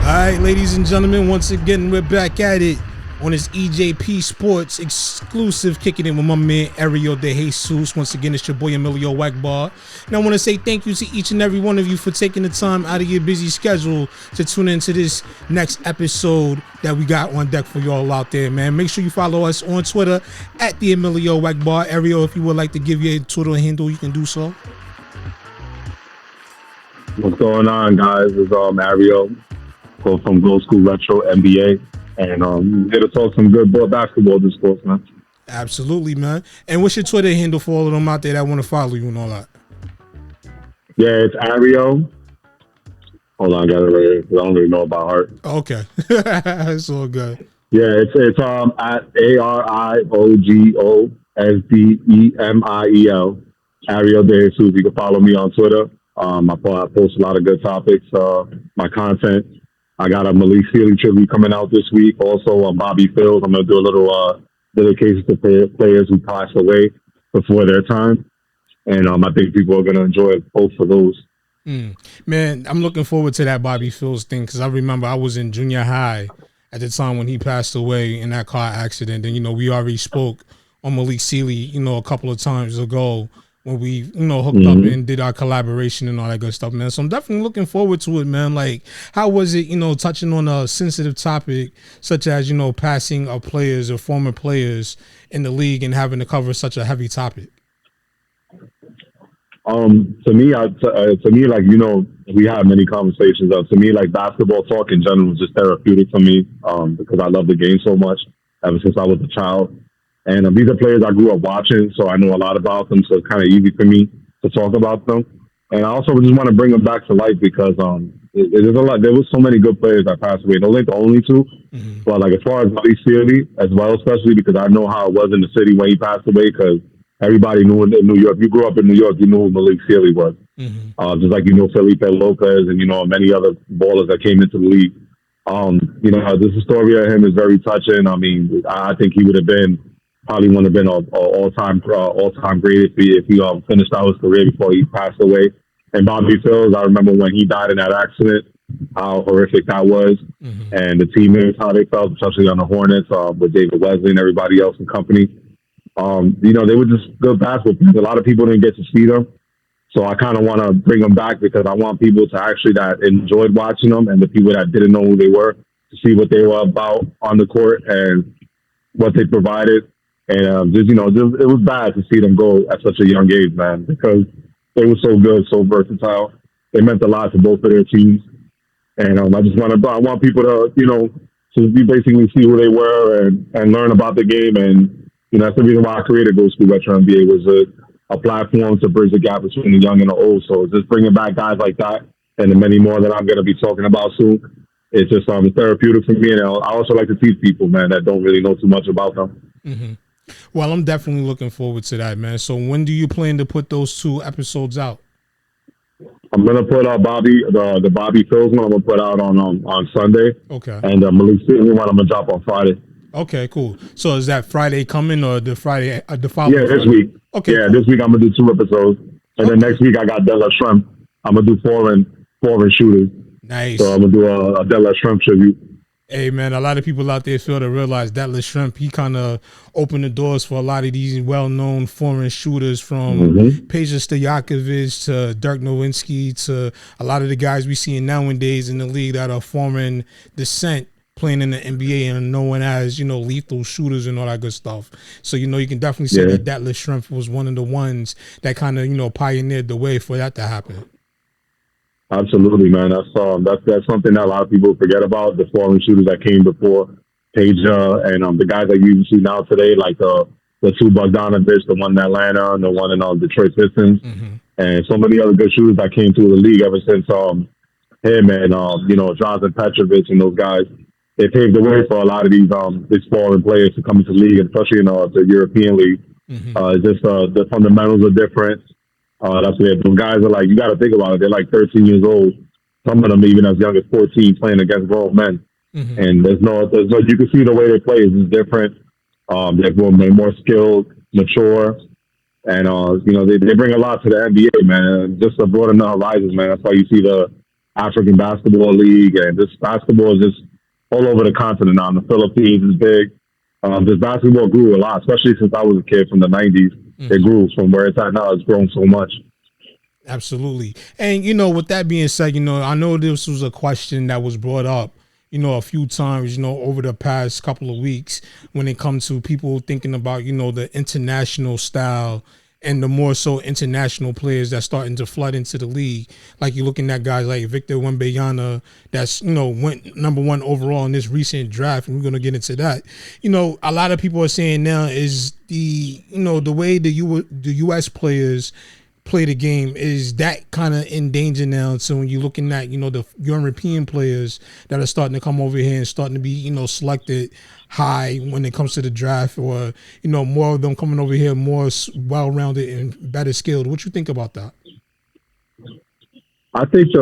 All right, ladies and gentlemen, once again, we're back at it on this EJP Sports exclusive, kicking in with my man Ariel DeJesus. Once again, it's your boy Emilio Wackbar. And I want to say thank you to each and every one of you for taking the time out of your busy schedule to tune into this next episode that we got on deck for y'all out there, man. Make sure you follow us on Twitter at the Emilio Wackbar. Ariel, if you would like to give your Twitter handle, you can do so. What's going on, guys? It's Ariel from Gold School Retro NBA, and here to talk some good basketball this sports, man. Absolutely, man. And what's your Twitter handle for all of them out there that want to follow you and all that? Yeah, it's Ariel. Hold on, I got it right here. I don't really know about heart. Okay, it's all good. Yeah, it's at ARIOGOSDEMIEL. Ariel DeJesus. You can follow me on Twitter. I post a lot of good topics. My content. I got a Malik Sealy tribute coming out this week. Also, Bobby Fields. I'm going to do a little dedication to players who passed away before their time. And I think people are going to enjoy both of those. Man, I'm looking forward to that Bobby Fields thing because I remember I was in junior high at the time when he passed away in that car accident. And, we already spoke on Malik Sealy, a couple of times ago when we, hooked up and did our collaboration and all that good stuff, man. So I'm definitely looking forward to it, man. Like, how was it, touching on a sensitive topic such as, passing of players or former players in the league and having to cover such a heavy topic? To me, like, we have many conversations. To me, like, basketball talk in general is just therapeutic for me because I love the game so much ever since I was a child. And these are players I grew up watching, so I know a lot about them, so it's kind of easy for me to talk about them. And I also just want to bring them back to life because there's a lot. There was so many good players that passed away. Those ain't the only two, but like as far as Malik Sealy as well, especially because I know how it was in the city when he passed away because everybody knew in New York. You grew up in New York, you knew who Malik Sealy was. Just like Felipe Lopez and, many other ballers that came into the league. This story of him is very touching. I mean, I think he would have been probably would have been an all-time great if he finished out his career before he passed away. And Bobby Fields, I remember when he died in that accident, how horrific that was. And the teammates, how they felt, especially on the Hornets with David Wesley and everybody else in company. They were just good basketball players. A lot of people didn't get to see them. So I kind of want to bring them back because I want people to actually that enjoyed watching them and the people that didn't know who they were to see what they were about on the court and what they provided. And it was bad to see them go at such a young age, man, because they were so good, so versatile. They meant a lot to both of their teams. And I want people to, to basically see who they were and learn about the game. And, that's the reason why I created Gold School Retro NBA was a platform to bridge the gap between the young and the old. So just bringing back guys like that and the many more that I'm going to be talking about soon. It's just therapeutic for me. And I also like to teach people, man, that don't really know too much about them. Well, I'm definitely looking forward to that, man. So when do you plan to put those 2 episodes out? I'm gonna put out the Bobby Fields one. I'm gonna put out on Sunday. Okay. And the Malik Sealy one I'm gonna drop on Friday. Okay, cool. So is that Friday coming or the Friday the following? Yeah, this Friday? week. Okay. Yeah, this week I'm gonna do 2 episodes, and then next week I got Della Shrimp. I'm gonna do foreign shooters. Nice. So I'm gonna do a Della Shrimp tribute. Hey, man, a lot of people out there fail to realize that Shrimp, he kind of opened the doors for a lot of these well-known foreign shooters from Peja Stojakovic to Dirk Nowitzki to a lot of the guys we see nowadays in the league that are foreign descent playing in the NBA and known as, lethal shooters and all that good stuff. So, you can definitely say that Shrimp was one of the ones that kind of, pioneered the way for that to happen. Absolutely, man. That's something that a lot of people forget about, the foreign shooters that came before Peja and the guys that you see now today, like the 2 Bogdanovich, the one in Atlanta and the one in Detroit Pistons, and so many other good shooters that came through the league ever since him and Jonathan Petrovic and those guys. They paved the way for a lot of these foreign players to come into the league, especially in the European league. Just the fundamentals are different. That's where those guys are like, you got to think about it. They're like 13 years old. Some of them even as young as 14 playing against grown men. And there's no, you can see the way they play is different. They're more skilled, mature. And they bring a lot to the NBA, man. Just to broaden the horizons, man. That's why you see the African Basketball League, and this basketball is just all over the continent now. In the Philippines is big. This basketball grew a lot, especially since I was a kid from the '90s. It grew from where it's at now. It's grown so much. Absolutely. And, with that being said, I know this was a question that was brought up, a few times, over the past couple of weeks when it comes to people thinking about, the international style and the more so international players that's starting to flood into the league. Like you're looking at guys like Victor Wembanyama that's, went number 1 overall in this recent draft, and we're going to get into that. A lot of people are saying now is the way the U.S. players play the game is that kind of in danger now. So when you're looking at the European players that are starting to come over here and starting to be selected high when it comes to the draft, or more of them coming over here more well-rounded and better skilled. What you think about that? I think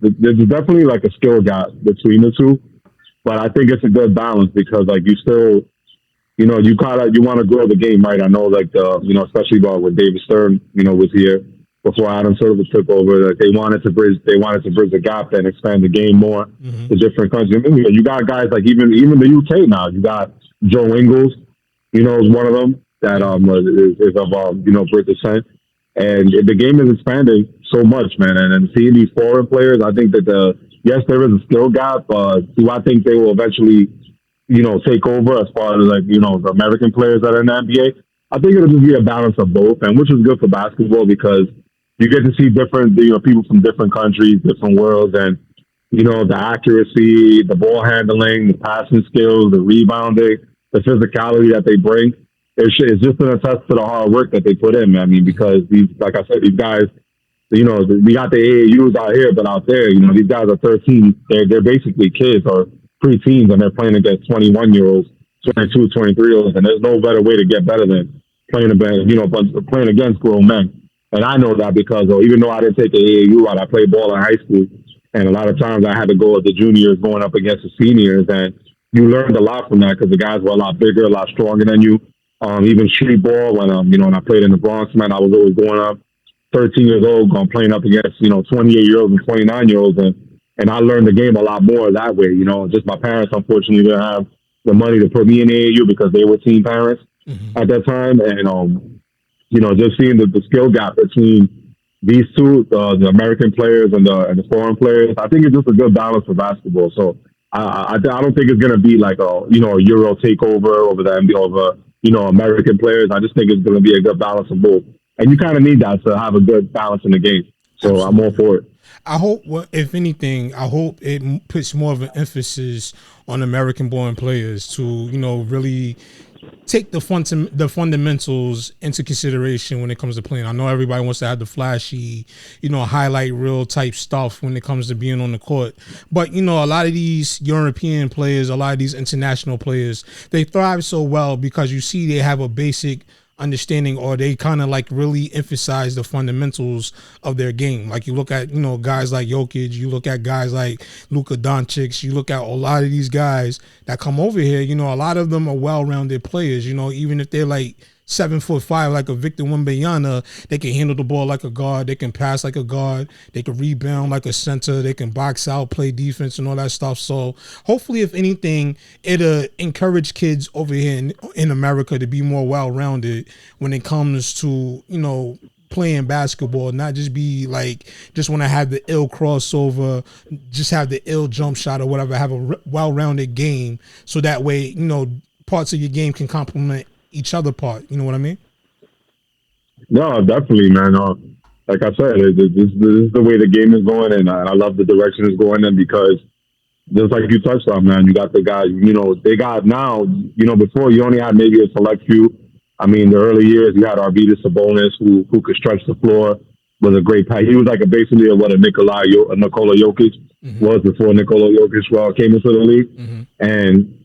there's definitely like a skill gap between the two, but I think it's a good balance because like you still you want to grow the game, right? I know, like especially about when David Stern, was here before Adam Silver took over. Like they wanted to bridge the gap and expand the game more to different countries. I mean, you got guys like even the UK now. You got Joe Ingles, is one of them that is of British descent, and the game is expanding so much, man. And seeing these foreign players, I think that yes, there is a skill gap. Do I think they will eventually take over as far as like, the American players that are in the NBA? I think it'll just be a balance of both, and which is good for basketball because you get to see different, people from different countries, different worlds, and, the accuracy, the ball handling, the passing skills, the rebounding, the physicality that they bring. It's just an attest to the hard work that they put in, man. I mean, because like I said, these guys, we got the AAUs out here, but out there, these guys are 13. They're basically kids or pre-teens, and they're playing against 21-year-olds, 22, 23-year-olds, and there's no better way to get better than playing against grown men. And I know that because even though I didn't take the AAU out, I played ball in high school, and a lot of times I had to go with the juniors going up against the seniors, and you learned a lot from that because the guys were a lot bigger, a lot stronger than you. Even street ball, when when I played in the Bronx, man, I was always going up 13 years old, playing up against 28-year-olds and 29-year-olds, and I learned the game a lot more that way. Just my parents, unfortunately, didn't have the money to put me in AAU because they were teen parents at that time. And, just seeing the skill gap between these two, the American players and the foreign players, I think it's just a good balance for basketball. So I don't think it's going to be like a Euro takeover over the NBA, over, American players. I just think it's going to be a good balance of both. And you kind of need that to have a good balance in the game. So absolutely. I'm all for it. I hope, if anything, it puts more of an emphasis on American-born players to, really take the fundamentals into consideration when it comes to playing. I know everybody wants to have the flashy, highlight reel type stuff when it comes to being on the court. But, a lot of these European players, a lot of these international players, they thrive so well because you see they have a basic understanding, or they kind of like really emphasize the fundamentals of their game. Like you look at, guys like Jokic, you look at guys like Luka Doncic, you look at a lot of these guys that come over here, a lot of them are well-rounded players, even if they're like 7'5", like a Victor Wembanyama, they can handle the ball like a guard, they can pass like a guard, they can rebound like a center, they can box out, play defense and all that stuff. So hopefully, if anything, it'll encourage kids over here in America to be more well-rounded when it comes to, playing basketball, not just be like, just want to have the ill crossover, just have the ill jump shot or whatever, have a well-rounded game. So that way, parts of your game can complement each other part. You know what I mean? No, definitely, man. Like I said, this is the way the game is going, and I love the direction it's going in because just like you touched on, man, you got the guys, they got now, before you only had maybe a select few. I mean, the early years, you had Arvidas Sabonis who could stretch the floor, was a great pass. He was like basically what a Nikola Jokic was before Nikola Jokic came into the league. And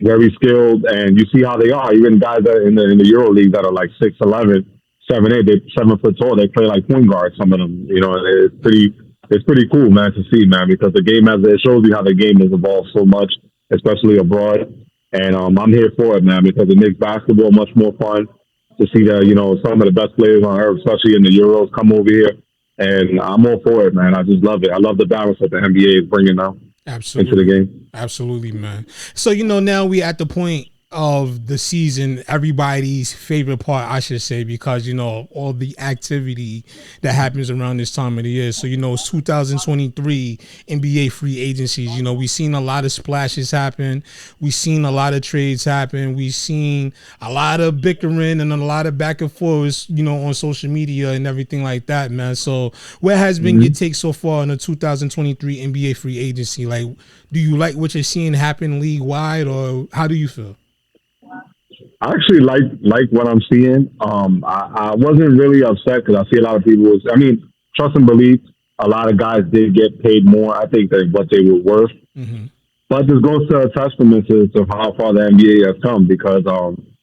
very skilled, and you see how they are. Even guys that in the Euro League that are like 6'11", 7'8", they're 7 foot tall. They play like point guards. Some of them, it's pretty cool, man, to see, man, because the game it shows you how the game has evolved so much, especially abroad. And I'm here for it, man, because it makes basketball much more fun. to see some of the best players on earth, especially in the Euros, come over here. And I'm all for it, man. I just love it. I love the balance that the NBA is bringing now into the game. Absolutely, man. So, now we at the point of the season, everybody's favorite part, I should say, because, all the activity that happens around this time of the year. So, it's 2023 NBA free agencies. We've seen a lot of splashes happen. We've seen a lot of trades happen. We've seen a lot of bickering and a lot of back and forth, on social media and everything like that, man. So what has been your take so far on the 2023 NBA free agency? Like, do you like what you're seeing happen league-wide, or how do you feel? I actually like what I'm seeing. I wasn't really upset because I see a lot of people. Trust and believe. A lot of guys did get paid more, I think, than what they were worth. Mm-hmm. But this goes to a testament to how far the NBA has come. Because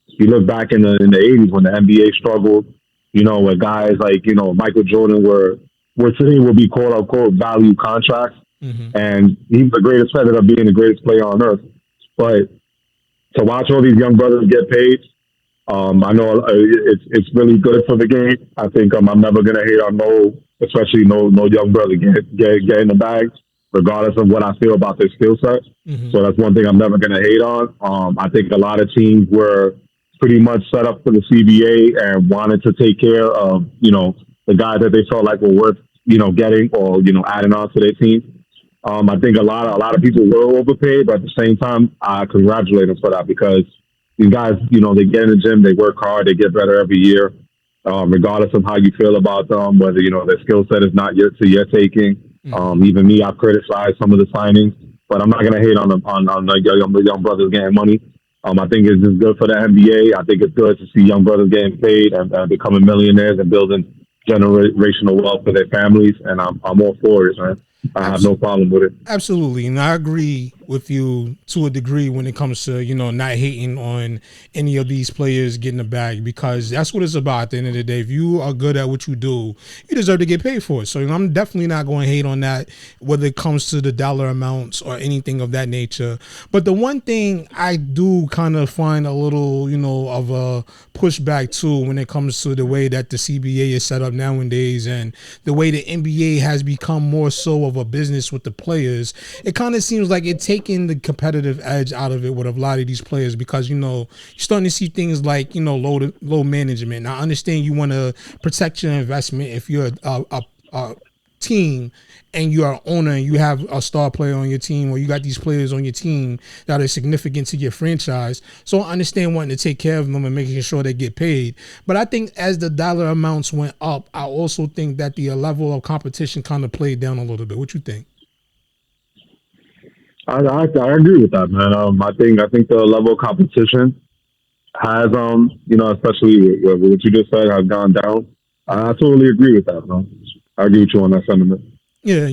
you look back in the 80s when the NBA struggled, where guys like Michael Jordan were today will be quote unquote value contracts, and he's the greatest, ended up being the greatest player on earth. But to watch all these young brothers get paid, I know it's really good for the game. I think I'm never gonna hate on especially no young brother get in the bag, regardless of what I feel about their skill set. So that's one thing I'm never gonna hate on. I think a lot of teams were pretty much set up for the CBA and wanted to take care of the guys that they felt like were worth getting or adding on to their team. I think a lot of people were overpaid, but at the same time, I congratulate them for that because these guys, they get in the gym, they work hard, they get better every year, regardless of how you feel about them, whether, their skill set is not to your taking. Even me, I've criticized some of the signings, but I'm not going to hate on the young brothers getting money. I think it's just good for the NBA. I think it's good to see young brothers getting paid and becoming millionaires and building generational wealth for their families, and I'm all for it, man. I have no problem with it. Absolutely. And I agree with you to a degree when it comes to, not hating on any of these players getting the bag, because that's what it's about at the end of the day. If you are good at what you do, you deserve to get paid for it. So I'm definitely not going to hate on that, whether it comes to the dollar amounts or anything of that nature. But the one thing I do kind of find a little, of a pushback too when it comes to the way that the CBA is set up nowadays and the way the NBA has become more so of a business with the players, it kind of seems like it's taking the competitive edge out of it with a lot of these players, because you're starting to see things like low management. Now, I understand you want to protect your investment if you're a team and you are an owner and you have a star player on your team, or you got these players on your team that are significant to your franchise. So I understand wanting to take care of them and making sure they get paid. But I think as the dollar amounts went up, I also think that the level of competition kind of played down a little bit. What you think? I agree with that, man. I think the level of competition has, especially with what you just said, has gone down. I totally agree with that, man. I agree with you on that sentiment. Yeah,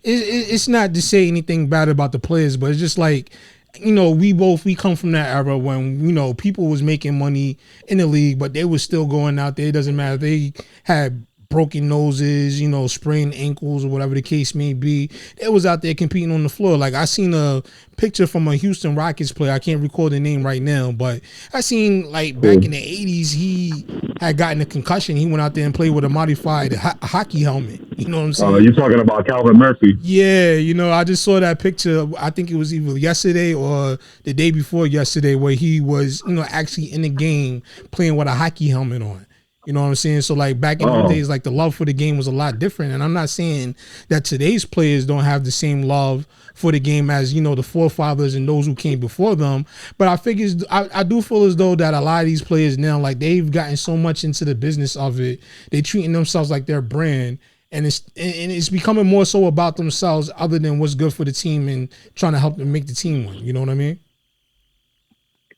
it's not to say anything bad about the players, but it's just like, we come from that era when, people was making money in the league, but they was still going out there. It doesn't matter. They had broken noses, sprained ankles or whatever the case may be. They was out there competing on the floor. Like, I seen a picture from a Houston Rockets player. I can't recall the name right now, but I seen like back in the 80s, he had gotten a concussion. He went out there and played with a modified hockey helmet. You know what I'm saying? You're talking about Calvin Murphy. Yeah, I just saw that picture. I think it was either yesterday or the day before yesterday, where he was, actually in the game playing with a hockey helmet on. You know what I'm saying? So, like, back in the days, like, the love for the game was a lot different. And I'm not saying that today's players don't have the same love for the game as, the forefathers and those who came before them. But I do feel as though that a lot of these players now, like, they've gotten so much into the business of it. They're treating themselves like their brand. And it's becoming more so about themselves other than what's good for the team and trying to help them make the team win. You know what I mean?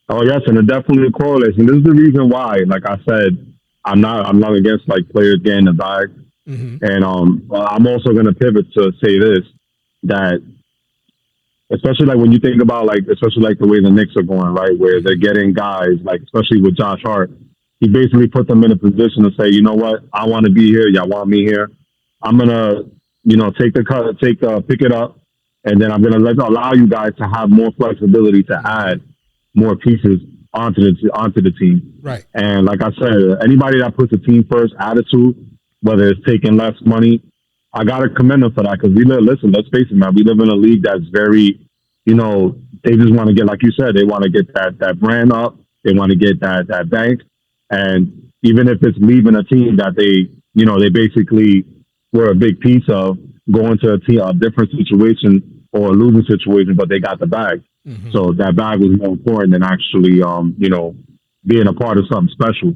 Oh, yes, and it definitely correlates. And this is the reason why, like I said, I'm not against like players getting the bag, and I'm also going to pivot to say this, that especially like when you think about especially like the way the Knicks are going, right, where they're getting guys like, especially with Josh Hart, he basically put them in a position to say, you know what, I want to be here, y'all want me here, I'm gonna pick it up, and then I'm gonna allow you guys to have more flexibility to add more pieces onto the team. Right. And like I said, anybody that puts the team first attitude, whether it's taking less money, I gotta commend them for that because listen, let's face it, man, we live in a league that's very, they just want to get, like you said, they want to get that brand up, they want to get that bank, and even if it's leaving a team that they basically were a big piece of, going to a different situation or a losing situation, but they got the bag. Mm-hmm. So that bag was more important than actually, being a part of something special,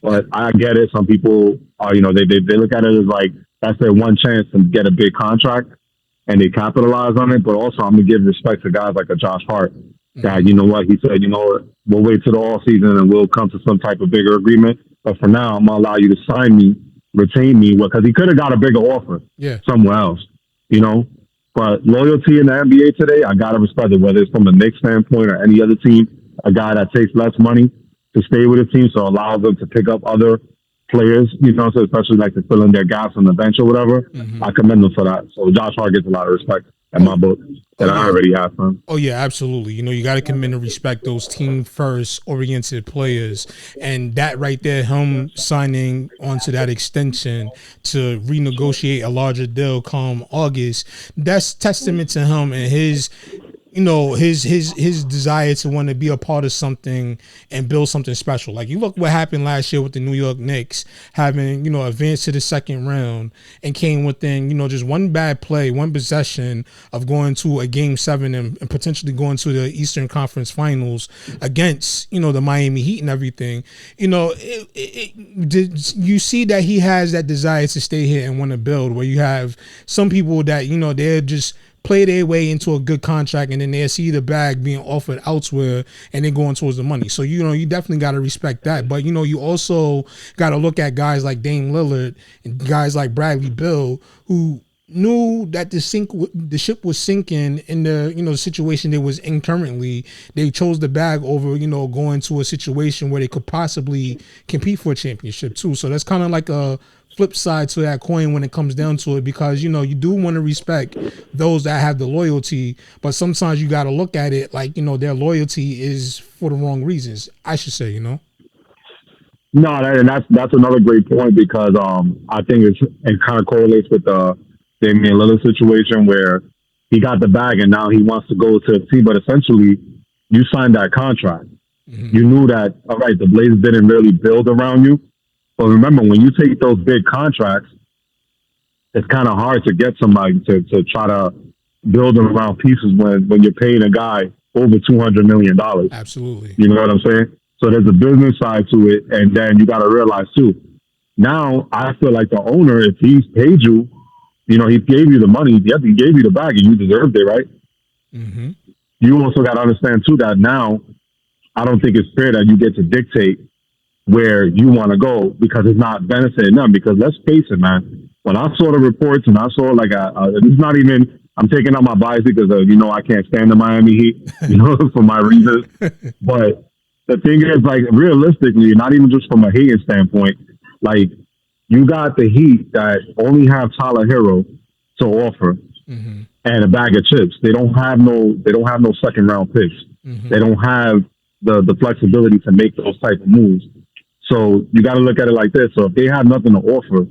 But I get it. Some people are, they look at it as like that's their one chance to get a big contract and they capitalize on it. But also, I'm going to give respect to guys like a Josh Hart that, you know what, he said, we'll wait till the off season and we'll come to some type of bigger agreement. But for now, I'm going to allow you to sign me, retain me, because he could have got a bigger offer somewhere else, But loyalty in the NBA today, I got to respect it, whether it's from a Knicks standpoint or any other team, a guy that takes less money to stay with his team, so allows them to pick up other players, so especially like to fill in their gaps on the bench or whatever. Mm-hmm. I commend them for that. So Josh Hart gets a lot of respect in my book that I already have for him. Oh, yeah, absolutely. You got to commend and respect those team-first oriented players. And that right there, him signing onto that extension to renegotiate a larger deal come August, that's testament to him and his his desire to want to be a part of something and build something special. Like, you look what happened last year with the New York Knicks, having, advanced to the second round and came within, just one bad play, one possession of going to a game 7 and potentially going to the Eastern Conference Finals against, the Miami Heat and everything. You see that he has that desire to stay here and want to build, where you have some people that, they're just play their way into a good contract and then they see the bag being offered elsewhere and then going towards the money. So, you definitely got to respect that. But, you also got to look at guys like Dame Lillard and guys like Bradley Beal who knew that the ship was sinking in the situation they was in currently. They chose the bag over, going to a situation where they could possibly compete for a championship too. So that's kind of like a flip side to that coin when it comes down to it, because you do want to respect those that have the loyalty, but sometimes you got to look at it like their loyalty is for the wrong reasons, I should say. No, and that's another great point, because I think it kind of correlates with the Damian Lillard situation where he got the bag and now he wants to go to a team, but essentially you signed that contract. Mm-hmm. You knew that, all right, the Blazers didn't really build around you. But remember, when you take those big contracts, it's kind of hard to get somebody to try to build them around pieces when you're paying a guy over $200 million. Absolutely. You know what I'm saying? So there's a business side to it. And then you got to realize, too, now I feel like the owner, if he's paid you, he gave you the money, yes, he gave you the bag and you deserved it, right? Mm-hmm. You also got to understand, too, that now I don't think it's fair that you get to dictate where you want to go, because it's not benefiting them. Because let's face it, man, when I saw the reports and I saw it's not even, I'm taking out my bias because, I can't stand the Miami Heat, for my reasons. But the thing is, like, realistically, not even just from a hating standpoint, like, you got the Heat that only have Tyler Hero to offer, mm-hmm. and a bag of chips. They don't have no second round picks. Mm-hmm. They don't have the flexibility to make those type of moves. So you got to look at it like this. So if they have nothing to offer,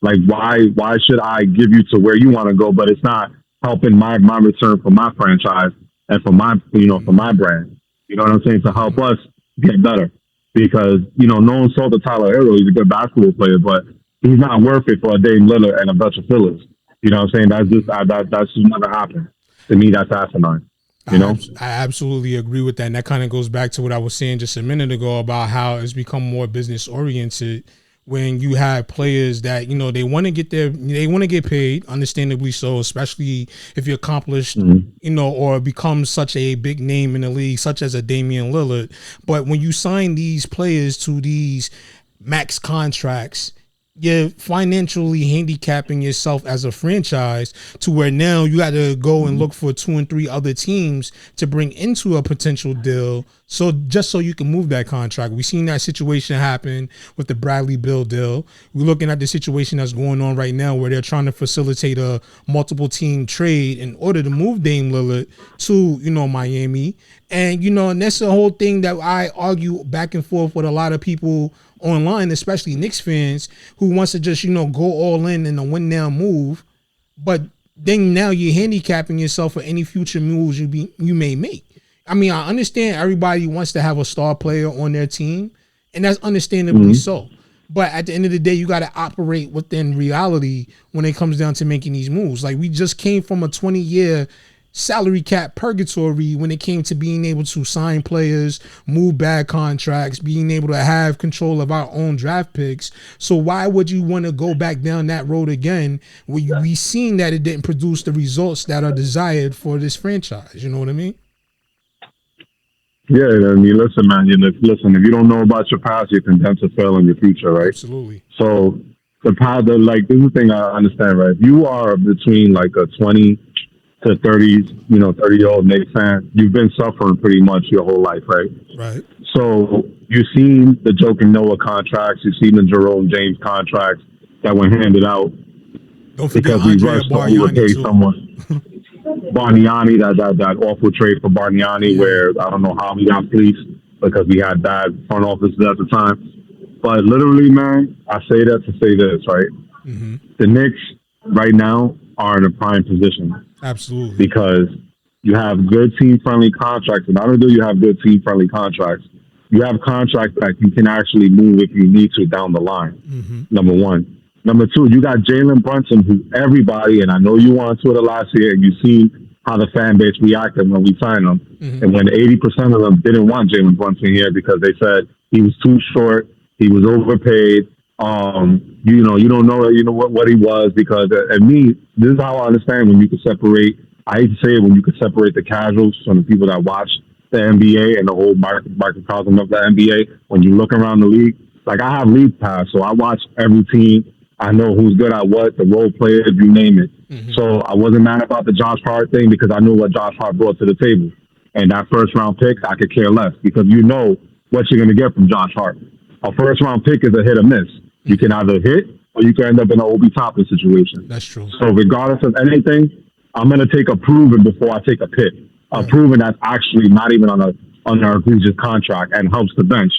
like, why should I give you to where you want to go, but it's not helping my return for my franchise and for my, for my brand, you know what I'm saying? To help us get better, because, no insult to Tyler Ariel. He's a good basketball player, but he's not worth it for a Dame Lillard and a bunch of fillers. You know what I'm saying? That's just never happened. To me, that's asinine. I absolutely agree with that. And that kind of goes back to what I was saying just a minute ago about how it's become more business oriented when you have players that, they want to get paid, understandably so, especially if you're accomplished, mm-hmm. Or become such a big name in the league, such as a Damian Lillard. But when you sign these players to these max contracts, you're financially handicapping yourself as a franchise to where now you got to go and look for 2 and 3 other teams to bring into a potential deal. So just so you can move that contract. We've seen that situation happen with the Bradley Beal deal. We're looking at the situation that's going on right now where they're trying to facilitate a multiple team trade in order to move Dame Lillard to, Miami. And, and that's the whole thing that I argue back and forth with a lot of people online, especially Knicks fans, who wants to just, go all in a win now move. But then now you're handicapping yourself for any future moves you may make. I mean, I understand everybody wants to have a star player on their team, and that's understandably so. But at the end of the day, you got to operate within reality when it comes down to making these moves. Like, we just came from a 20-year salary cap purgatory when it came to being able to sign players, move bad contracts, being able to have control of our own draft picks. So why would you want to go back down that road again when we seen that it didn't produce the results that are desired for this franchise? You know what I mean? Yeah, I mean, listen, man. Listen, if you don't know about your past, you're condemned to fail in your future, right? Absolutely. So the past, this is the thing I understand, right? If you are between like a 20 to 30s, 30-year-old Knicks fan, you've been suffering pretty much your whole life, right? Right. So you've seen the Joakim Noah contracts, you've seen the Jerome James contracts that were handed out. Don't forget because we rushed to overpay someone. Bargnani, that awful trade for Bargnani, where I don't know how we got fleeced because we had bad front offices at the time. But literally, man, I say that to say this, right? Mm-hmm. The Knicks right now are in a prime position. Absolutely. Because you have good team-friendly contracts. And not only do you have good team-friendly contracts, you have contracts that you can actually move if you need to down the line, number one. Number two, you got Jalen Brunson, who everybody, and I know you were on Twitter last year, and you seen how the fan base reacted when we signed him. And when 80% of them didn't want Jalen Brunson here because they said he was too short, he was overpaid, you don't know, what he was, because, and me, this is how I understand when you can separate, I hate to say it, when you can separate the casuals from the people that watch the NBA and the whole microcosm of the NBA. When you look around the league, like I have league pass, so I watch every team. I know who's good at what, the role players, you name it. So I wasn't mad about the Josh Hart thing because I knew what Josh Hart brought to the table. And that first round pick, I could care less because you know what you're going to get from Josh Hart. A first round pick is a hit or miss. You can either hit or you can end up in an Obi Toppin situation. That's true. So regardless of anything, I'm going to take a proven before I take a pick. A proven that's actually not even on an egregious contract and helps the bench,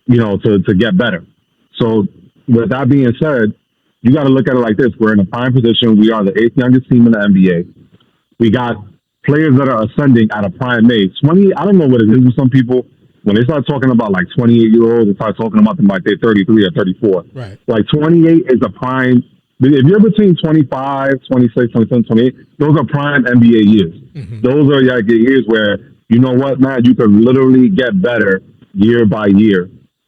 to get better. So with that being said, you got to look at it like this. We're in a prime position. We are the 8th youngest team in the NBA. We got players that are ascending at a prime age. 20, I don't know what it is with some people. When they start talking about like 28-year-olds, they start talking about them like they're 33 or 34. Right. Like 28 is a prime. If you're between 25, 26, 27, 28, those are prime NBA years. Those are like years where, you know what, man, you can literally get better year by year.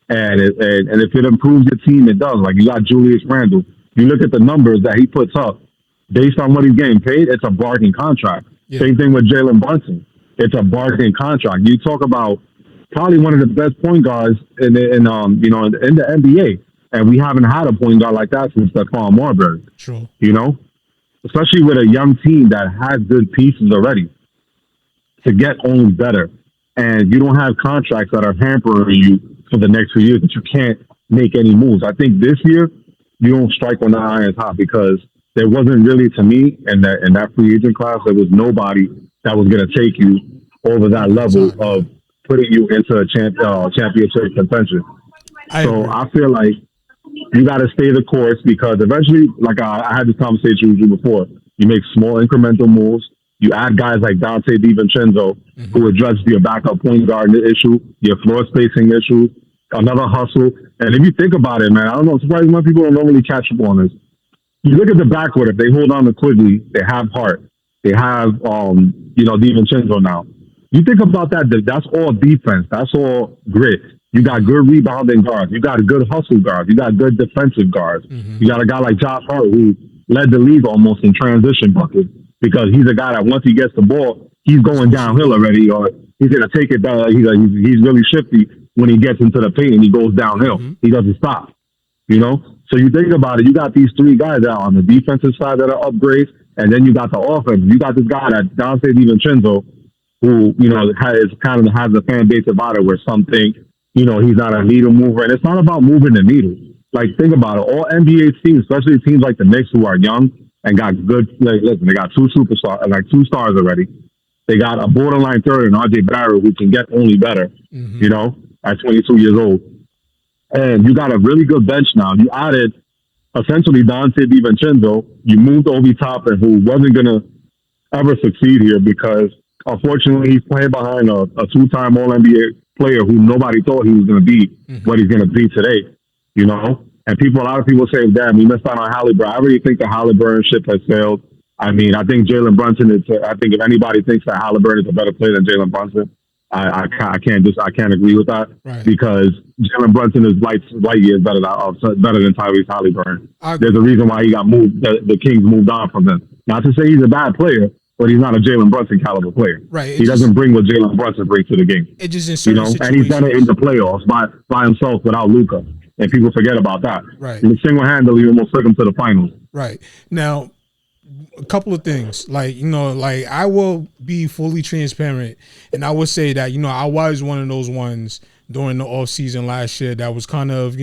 And if it improves your team, it does. Like you got Julius Randle. You look at the numbers that he puts up based on what he's getting paid, it's a bargain contract. Yeah. Same thing with Jalen Brunson. It's a bargain contract. You talk about probably one of the best point guards in the NBA. And we haven't had a point guard like that since Stephon Marbury. True. Especially with a young team that has good pieces already to get only better. And you don't have contracts that are hampering you for the next few years that you can't make any moves. I think this year you don't strike when the iron's hot because there wasn't really, to me, in that free agent class, there was nobody that was going to take you over that level of putting you into a championship contention. I feel like you got to stay the course because eventually, like I had this conversation with you before, you make small incremental moves. You add guys like Dante DiVincenzo, who addresses your backup point guard issue, your floor spacing issue, another hustle. And if you think about it, man, I don't know, surprisingly, most people don't really catch up on this. You look at the backcourt, if they hold on to Quigley, they have Hart. They have, DiVincenzo now. You think about that, that's all defense. That's all grit. You got good rebounding guards. You got good hustle guards. You got good defensive guards. You got a guy like Josh Hart who led the league almost in transition buckets because he's a guy that once he gets the ball, he's going downhill already, or he's going to take it down. He's really shifty when he gets into the paint and he goes downhill. He doesn't stop, So you think about it, you got these three guys out on the defensive side that are upgrades, and then you got the offense. You got this guy that Dante DiVincenzo, who, has the fan base about it, where some think, he's not a needle mover. And it's not about moving the needle. Like, think about it. All NBA teams, especially teams like the Knicks, who are young and got good, like, listen, they got two superstars, like 2 stars already. They got a borderline third in RJ Barrett, who can get only better, at 22 years old. And you got a really good bench now. You added essentially Dante DiVincenzo. You moved Obi Toppin, who wasn't going to ever succeed here because, unfortunately, he's playing behind a 2-time All-NBA player who nobody thought he was going to be what he's going to be today, And a lot of people say, damn, we missed out on Halliburton. I really think the Halliburton ship has sailed. I mean, I think Jalen Brunson I think if anybody thinks that Halliburton is a better player than Jalen Brunson, I can't agree with that, because Jalen Brunson is light years better than Tyrese Halliburton. There's a reason why he got moved. The Kings moved on from him. Not to say he's a bad player, but he's not a Jalen Brunson caliber player. He doesn't bring what Jalen Brunson brings to the game. It just in certain situations. And he's done it in the playoffs by himself without Luka. And people forget about that. He single-handedly almost took him to the finals. Now, a couple of things, I will be fully transparent, and I would say that, I was one of those ones during the offseason last year that was kind of,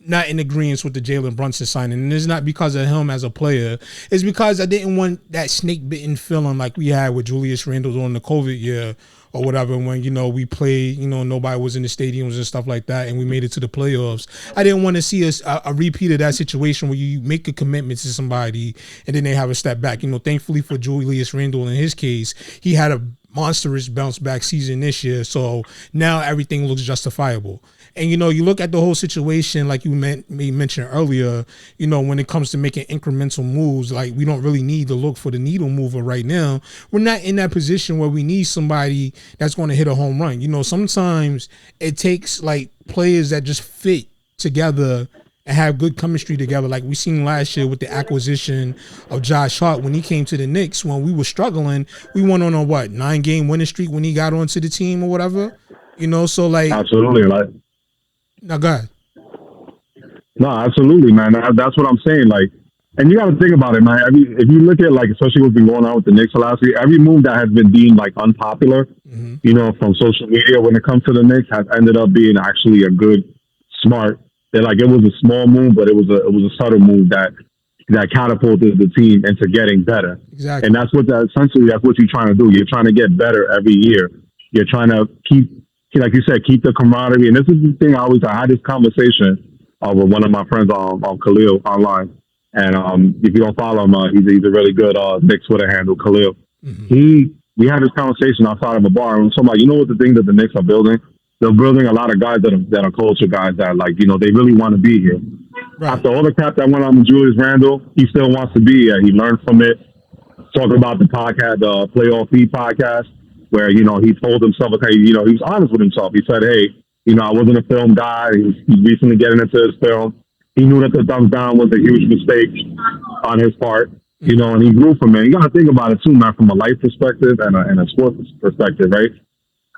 not in agreement with the Jalen Brunson signing. And it's not because of him as a player. It's because I didn't want that snake-bitten feeling like we had with Julius Randle during the COVID year or whatever, when, we played, nobody was in the stadiums and stuff like that, and we made it to the playoffs. I didn't want to see a repeat of that situation where you make a commitment to somebody and then they have a step back. Thankfully for Julius Randle, in his case, he had a monstrous bounce back season this year, so now everything looks justifiable. And, you look at the whole situation, like you mentioned earlier, when it comes to making incremental moves, like, we don't really need to look for the needle mover right now. We're not in that position where we need somebody that's going to hit a home run. Sometimes it takes, like, players that just fit together and have good chemistry together. Like we seen last year with the acquisition of Josh Hart when he came to the Knicks. When we were struggling, we went on a 9-game winning streak when he got onto the team or whatever. So, like, absolutely, like. No, go ahead. No, absolutely, man. That's what I'm saying. Like, and you got to think about it, man. If you look at, like, especially what's been going on with the Knicks last year, every move that has been deemed, like, unpopular, from social media when it comes to the Knicks has ended up being actually a good, smart. Like, it was a small move, but it was a subtle move that catapulted the team into getting better. Exactly. And that's what you're trying to do. You're trying to get better every year. You're trying to keep, like you said, keep the camaraderie. And this is the thing I had this conversation with one of my friends on Khalil online. And if you don't follow him, he's a really good Knicks Twitter handle, Khalil. We had this conversation outside of a bar, and somebody, what the thing that the Knicks are building? They're building a lot of guys that are culture guys that, like, they really want to be here. Right. After all the crap that went on with Julius Randle, he still wants to be here. He learned from it. Talk about the podcast, the Playoff Feed podcast, where, he told himself, okay, he was honest with himself. He said, hey, I wasn't a film guy. He's recently getting into his film. He knew that the thumbs down was a huge mistake on his part, and he grew from it. You got to think about it too, man, from a life perspective and a sports perspective, right?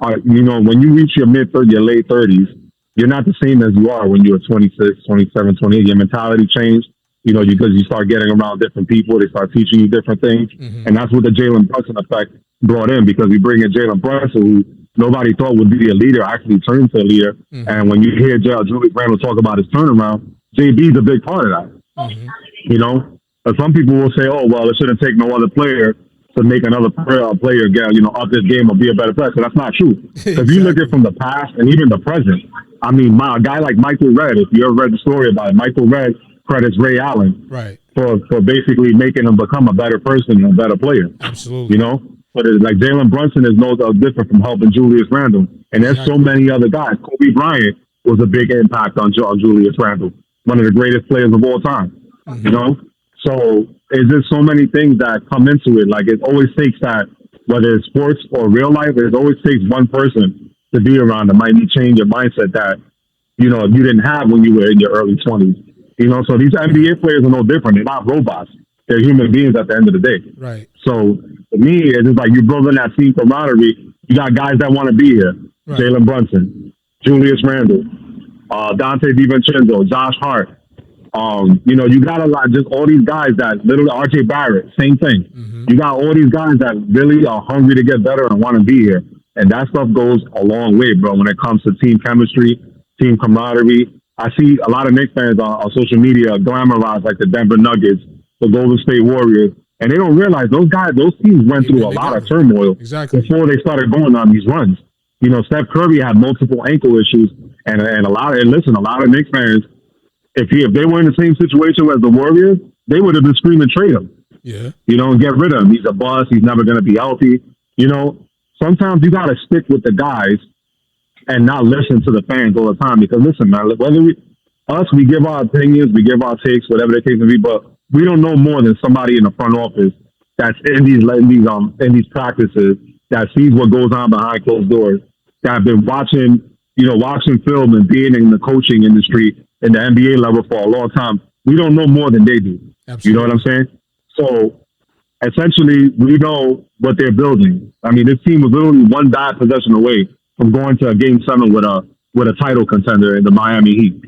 When you reach your late 30s, you're not the same as you are when you're 26, 27, 28. Your mentality changed, because you start getting around different people. They start teaching you different things. And that's what the Jalen Brunson effect brought in, because we bring in Jalen Brunson, who nobody thought would be a leader, actually turned to a leader. And when you hear Julius Randle talk about his turnaround, JB's a big part of that. But some people will say, oh, well, it shouldn't take no other player to make another player get, up this game or be a better player. So that's not true. Exactly. If you look at it from the past and even the present, I mean, a guy like Michael Redd, if you ever read the story about it, Michael Redd credits Ray Allen for basically making him become a better person and a better player. Absolutely. But like Jalen Brunson is no different from helping Julius Randle. And there's so many other guys. Kobe Bryant was a big impact on Julius Randle, one of the greatest players of all time. So it's just so many things that come into it. Like, it always takes that, whether it's sports or real life, it always takes one person to be around that might change your mindset that, you didn't have when you were in your early 20s. So these NBA players are no different. They're not robots. They're human beings at the end of the day. Right. So for me, it's just like you're building that team camaraderie. You got guys that want to be here. Right. Jalen Brunson, Julius Randle, Dante DiVincenzo, Josh Hart. You got a lot, just all these guys that literally, RJ Barrett, same thing. Mm-hmm. You got all these guys that really are hungry to get better and want to be here. And that stuff goes a long way, bro, when it comes to team chemistry, team camaraderie. I see a lot of Knicks fans on social media glamorize like the Denver Nuggets, the Golden State Warriors, and they don't realize those teams went through a lot of turmoil before they started going on these runs. Steph Curry had multiple ankle issues, and a lot of Knicks fans, if they were in the same situation as the Warriors, they would have been screaming trade him. Yeah. And get rid of him. He's a bust. He's never going to be healthy. Sometimes you got to stick with the guys and not listen to the fans all the time. Because listen, man, whether we give our opinions, we give our takes, whatever the case may be, but we don't know more than somebody in the front office that's in these practices, that sees what goes on behind closed doors, that have been watching film and being in the coaching industry in the NBA level for a long time. We don't know more than they do. Absolutely. You know what I'm saying? So essentially, we know what they're building. I mean, this team was literally one bad possession away from going to a Game 7 with a title contender in the Miami Heat.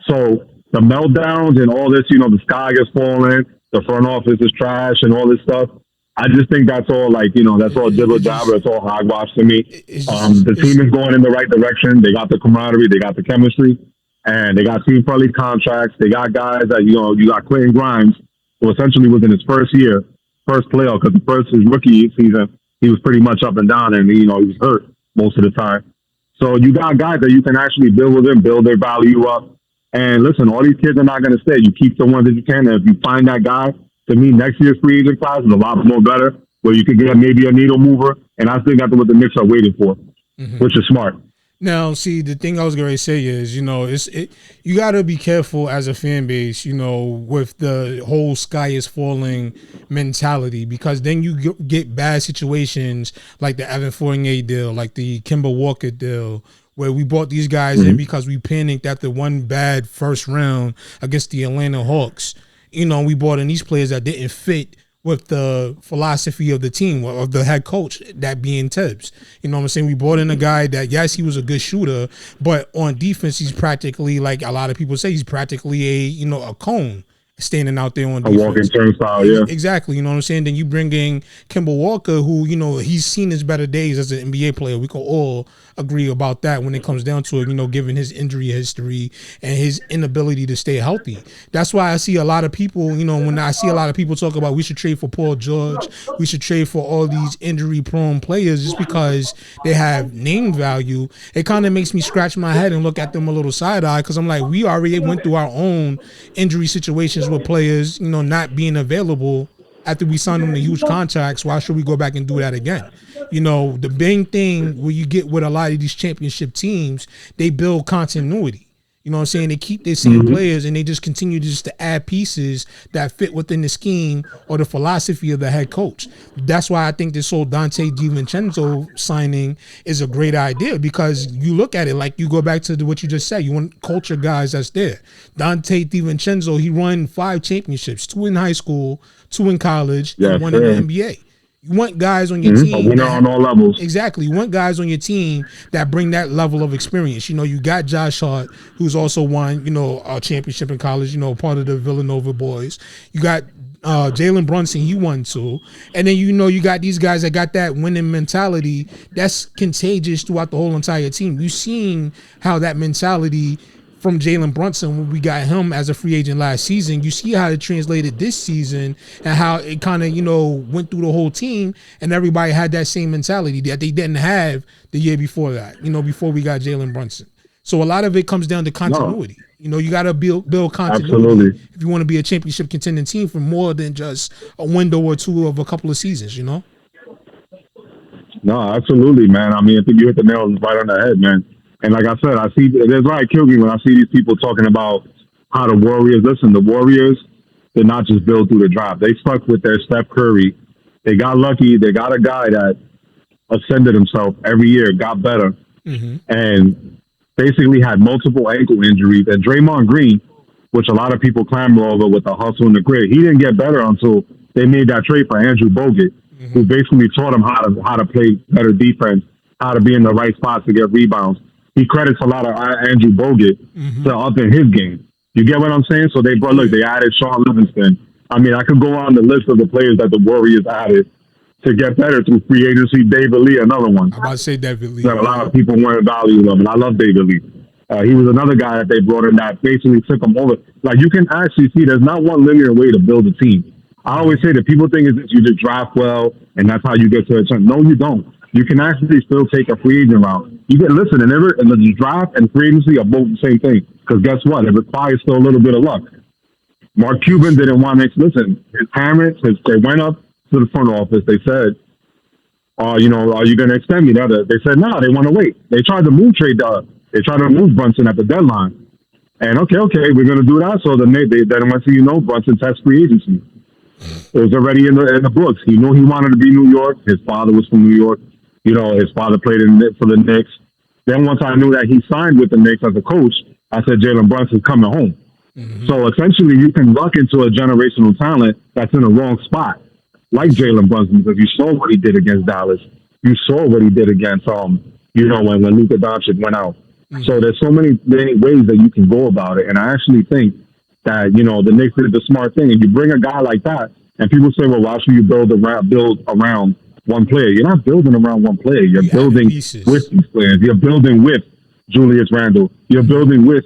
So the meltdowns and all this, the sky is falling, the front office is trash and all this stuff. I just think that's all that's all jibber jabber. It's all hogwash to me. The team is going in the right direction. They got the camaraderie, they got the chemistry, and they got team friendly contracts. They got guys that you got Quentin Grimes, who essentially was in his first playoff, because his rookie season he was pretty much up and down, and he was hurt most of the time. So you got guys that you can actually build with them, build their value up. And listen, all these kids are not going to stay. You keep the ones that you can. And if you find that guy, to me, next year's free agent class is a lot more better, where you could get maybe a needle mover. And I think that's what the Knicks are waiting for, which is smart. Now, see, the thing I was going to say is, you got to be careful as a fan base, with the whole sky is falling mentality, because then you get bad situations like the Evan Fournier deal, like the Kemba Walker deal, where we brought these guys in because we panicked after one bad first round against the Atlanta Hawks. We brought in these players that didn't fit with the philosophy of the team, of the head coach, that being Tibbs. You know what I'm saying? We brought in a guy that, yes, he was a good shooter, but on defense, he's practically, like a lot of people say, he's practically a cone standing out there on defense. A walking turnstile, yeah. Exactly, you know what I'm saying? Then you bring in Kemba Walker, who, he's seen his better days as an NBA player. We can all agree about that when it comes down to it, given his injury history and his inability to stay healthy. That's why I see a lot of people, when I see a lot of people talk about we should trade for Paul George, we should trade for all these injury-prone players just because they have name value, it kind of makes me scratch my head and look at them a little side-eye, because I'm like, we already went through our own injury situations with players, not being available after we signed them to huge contracts. Why should we go back and do that again? The main thing where you get with a lot of these championship teams, they build continuity. You know what I'm saying? They keep their same players, and they just continue just to add pieces that fit within the scheme or the philosophy of the head coach. That's why I think this whole Dante DiVincenzo signing is a great idea, because you look at it like you go back to what you just said. You want culture guys that's there. Dante DiVincenzo, he won 5 championships, 2 in high school, 2 in college, and 1 in the NBA. You want guys on your team. A winner on all levels. Exactly. You want guys on your team that bring that level of experience. You got Josh Hart, who's also won, a championship in college, part of the Villanova boys. You got Jalen Brunson, he won 2. And then, you got these guys that got that winning mentality that's contagious throughout the whole entire team. You've seen how that mentality from Jalen Brunson, when we got him as a free agent last season, you see how it translated this season and how it kind of, went through the whole team, and everybody had that same mentality that they didn't have the year before that, before we got Jalen Brunson. So a lot of it comes down to continuity. You got to build continuity. Absolutely. If you want to be a championship contending team for more than just a window or two of a couple of seasons, No, absolutely, man. I mean, I think you hit the nail right on the head, man. And like I said, that's why it kills me when I see these people talking about how the Warriors, the Warriors did not just build through the draft. They stuck with their Steph Curry. They got lucky. They got a guy that ascended himself every year, got better, and basically had multiple ankle injuries. And Draymond Green, which a lot of people clamor over with the hustle and the grit, he didn't get better until they made that trade for Andrew Bogut, who basically taught him how to play better defense, how to be in the right spots to get rebounds. He credits a lot of Andrew Bogut to up in his game. You get what I'm saying? So they brought, look, they added Sean Livingston. I mean, I could go on the list of the players that the Warriors added to get better through free agency. David Lee, another one. I'm about to say David Lee. That a lot of people weren't valuing him, and I love David Lee. He was another guy that they brought in that basically took him over. Like, you can actually see there's not one linear way to build a team. I always say that people think is that you just draft well and that's how you get to a chance. No, you don't. You can actually still take a free agent route. You can listen, and the draft and free agency are both the same thing. Because guess what? It requires still a little bit of luck. Mark Cuban didn't want to listen. His parents, they went up to the front office. They said, are you going to extend me? They said, no, they want to wait. They tried to move They tried to move Brunson at the deadline. And okay, we're going to do that. So then they went to, Brunson test free agency. It was already in the books. He knew he wanted to be New York. His father was from New York. His father played for the Knicks. Then once I knew that he signed with the Knicks as a coach, I said, Jalen Brunson's coming home. Mm-hmm. So essentially you can luck into a generational talent that's in the wrong spot, like Jalen Brunson, because you saw what he did against Dallas. You saw what he did against, when Luka Doncic went out. Mm-hmm. So there's so many ways that you can go about it. And I actually think that, the Knicks did the smart thing. And you bring a guy like that, and people say, well, why should you build around one player? You're not building around one player. You're building with these players. You're building with Julius Randle. You're building with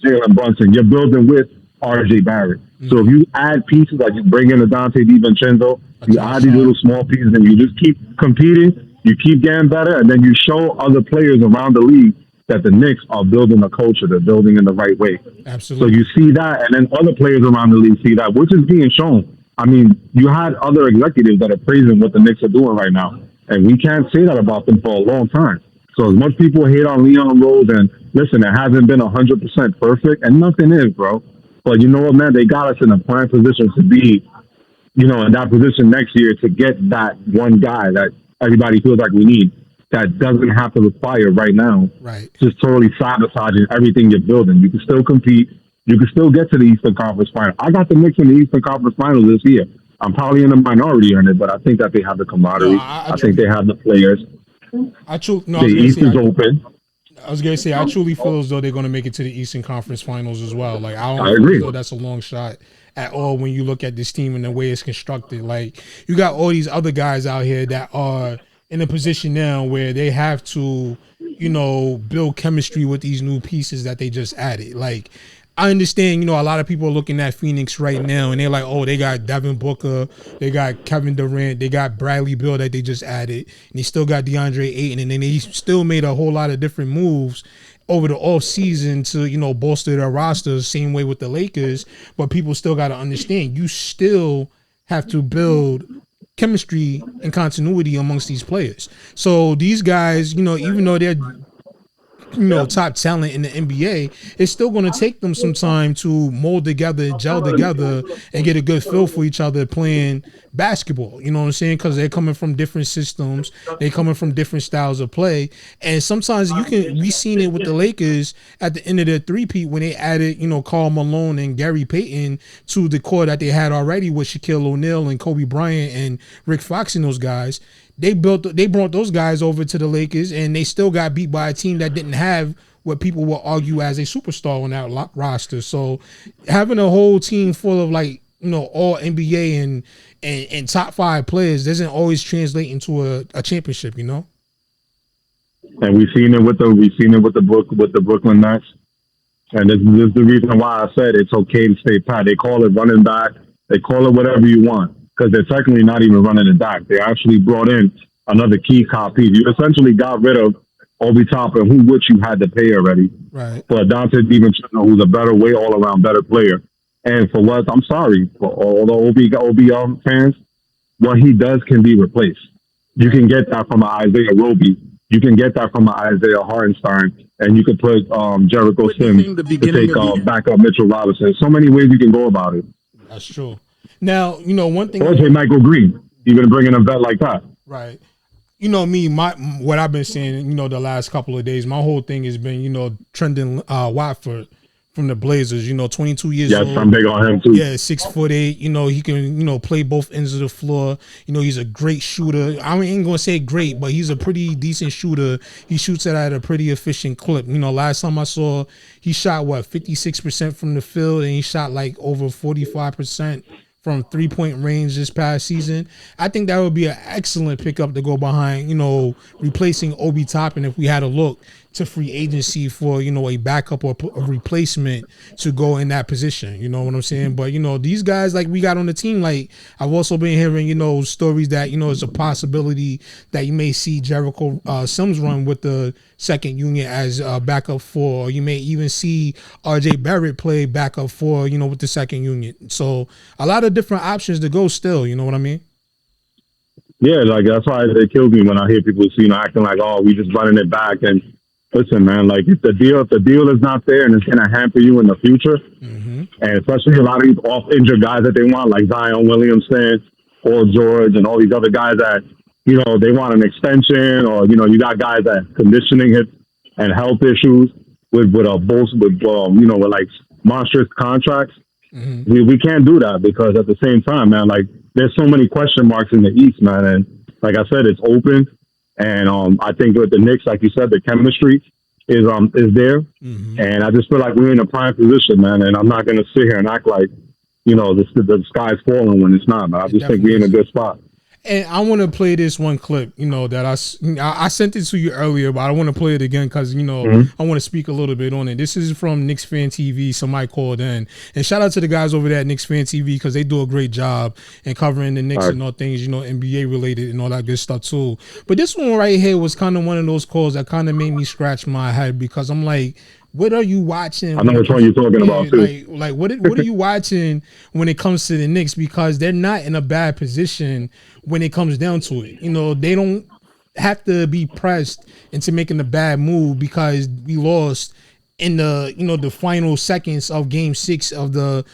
Jalen Brunson. You're building with R.J. Barrett. Mm-hmm. So if you add pieces, like you bring in a Dante DiVincenzo, you add these little small pieces, and you just keep competing, you keep getting better, and then you show other players around the league that the Knicks are building a culture. They're building in the right way. Absolutely. So you see that, and then other players around the league see that, which is being shown. I mean, you had other executives that are praising what the Knicks are doing right now, and we can't say that about them for a long time. So as much people hate on Leon Rose, and listen, it hasn't been 100% perfect, and nothing is, bro. But you know what, man? They got us in a prime position to be, in that position next year to get that one guy that everybody feels like we need, that doesn't have to require right now. Right. Just totally sabotaging everything you're building. You can still compete. You can still get to the Eastern Conference Final. I got the Knicks in the Eastern Conference Finals this year. I'm probably in the minority on it, but I think that they have the camaraderie. No, I think they have the players. The East is open. I was going to say, I truly feel as though they're going to make it to the Eastern Conference Finals as well. Like, I don't feel as though that's a long shot at all when you look at this team and the way it's constructed. Like, you got all these other guys out here that are in a position now where they have to, build chemistry with these new pieces that they just added. Like, I understand, a lot of people are looking at Phoenix right now and they're like, oh, they got Devin Booker, they got Kevin Durant, they got Bradley Beal that they just added, and they still got DeAndre Ayton, and then they still made a whole lot of different moves over the offseason to, bolster their roster, same way with the Lakers. But people still got to understand, you still have to build chemistry and continuity amongst these players. So these guys, even though they're top talent in the NBA, it's still going to take them some time to mold together, gel together, and get a good feel for each other playing basketball. You know what I'm saying? Because they're coming from different systems, they're coming from different styles of play, and sometimes we seen it with the Lakers at the end of their three-peat when they added, Karl Malone and Gary Payton to the core that they had already with Shaquille O'Neal and Kobe Bryant and Rick Fox and those guys. They brought those guys over to the Lakers, and they still got beat by a team that didn't have what people will argue as a superstar on that roster. So having a whole team full of all NBA and top 5 players doesn't always translate into a championship, And we've seen it with the Brooklyn Nets, and this is the reason why I said it's okay to stay pat. They call it running back, they call it whatever you want, because they're technically not even running it back. They actually brought in another key copy. You essentially got rid of Obi Toppin, which you had to pay already. Right. For Dante DiVincenzo, who's a better way all-around better player. And for what, I'm sorry, for all the OB fans, what he does can be replaced. You can get that from an Isaiah Roby. You can get that from an Isaiah Hartenstein. And you can put Jericho Sims to take back up Mitchell Robinson. So many ways you can go about it. That's true. Now, one thing. Or say Michael Green. You're going to bring in a vet like that. Right. What I've been saying, the last couple of days, my whole thing has been, trending Watford from the Blazers. 22 years Yes, old. I'm big on him too. Yeah, 6'8". He can play both ends of the floor. He's a great shooter. I ain't gonna say great, but he's a pretty decent shooter. He shoots it at a pretty efficient clip. Last time I saw, he shot 56% from the field, and he shot like over 45% from 3-point range this past season. I think that would be an excellent pickup to go behind, replacing Obi Toppin if we had a look to free agency for, a backup or a replacement to go in that position. You know what I'm saying? But, these guys like we got on the team, like I've also been hearing, stories that, it's a possibility that you may see Jericho Sims run with the second unit as backup for, or you may even see RJ Barrett play backup for, with the second unit. So a lot of different options to go still, you know what I mean? Yeah, like that's why it kills me when I hear people, acting like, oh, we just running it back. And listen, man, like if the deal is not there and it's going to hamper you in the future, and especially a lot of these off-injured guys that they want, like Zion Williamson or George and all these other guys that, they want an extension, or, you got guys that conditioning it and health issues with like monstrous contracts. We can't do that because at the same time, man, like there's so many question marks in the East, man. And like I said, it's open. And I think with the Knicks, like you said, the chemistry is there. And I just feel like we're in a prime position, man. And I'm not going to sit here and act like, the sky's falling when it's not, man. I just think we're in a good spot. And I want to play this one clip, that I sent it to you earlier, but I want to play it again because, I want to speak a little bit on it. This is from Knicks Fan TV. Somebody called in. And shout out to the guys over there at Knicks Fan TV because they do a great job in covering the Knicks and all things, NBA related and all that good stuff too. But this one right here was kind of one of those calls that kind of made me scratch my head because I'm like, what are you watching? I know which one you're talking about too. Like what are you watching when it comes to the Knicks? Because they're not in a bad position when it comes down to it. They don't have to be pressed into making a bad move because we lost in the the final seconds of Game 6 of the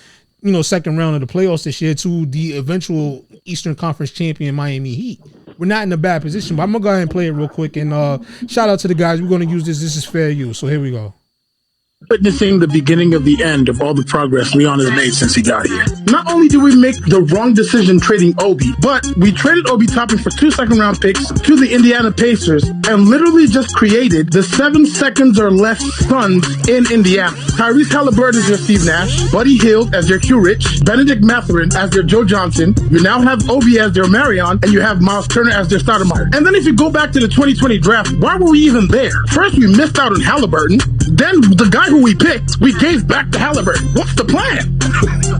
second round of the playoffs this year to the eventual Eastern Conference champion Miami Heat. We're not in a bad position, but I'm gonna go ahead and play it real quick. And shout out to the guys. We're gonna use this. This is fair use. So here we go. Witnessing the beginning of the end of all the progress Leon has made since he got here. Not only did we make the wrong decision trading Obi, but we traded Obi Toppin for 2 second-round picks to the Indiana Pacers and literally just created the 7 seconds or less Suns in Indiana. Tyrese Halliburton is your Steve Nash, Buddy Hield as your Q Rich, Benedict Mathurin as your Joe Johnson. You now have Obi as their Marion, and you have Miles Turner as their Stoudemire. And then if you go back to the 2020 draft, why were we even there? First, we missed out on Halliburton. Then the guy who we picked, we gave back to Halliburton. What's the plan?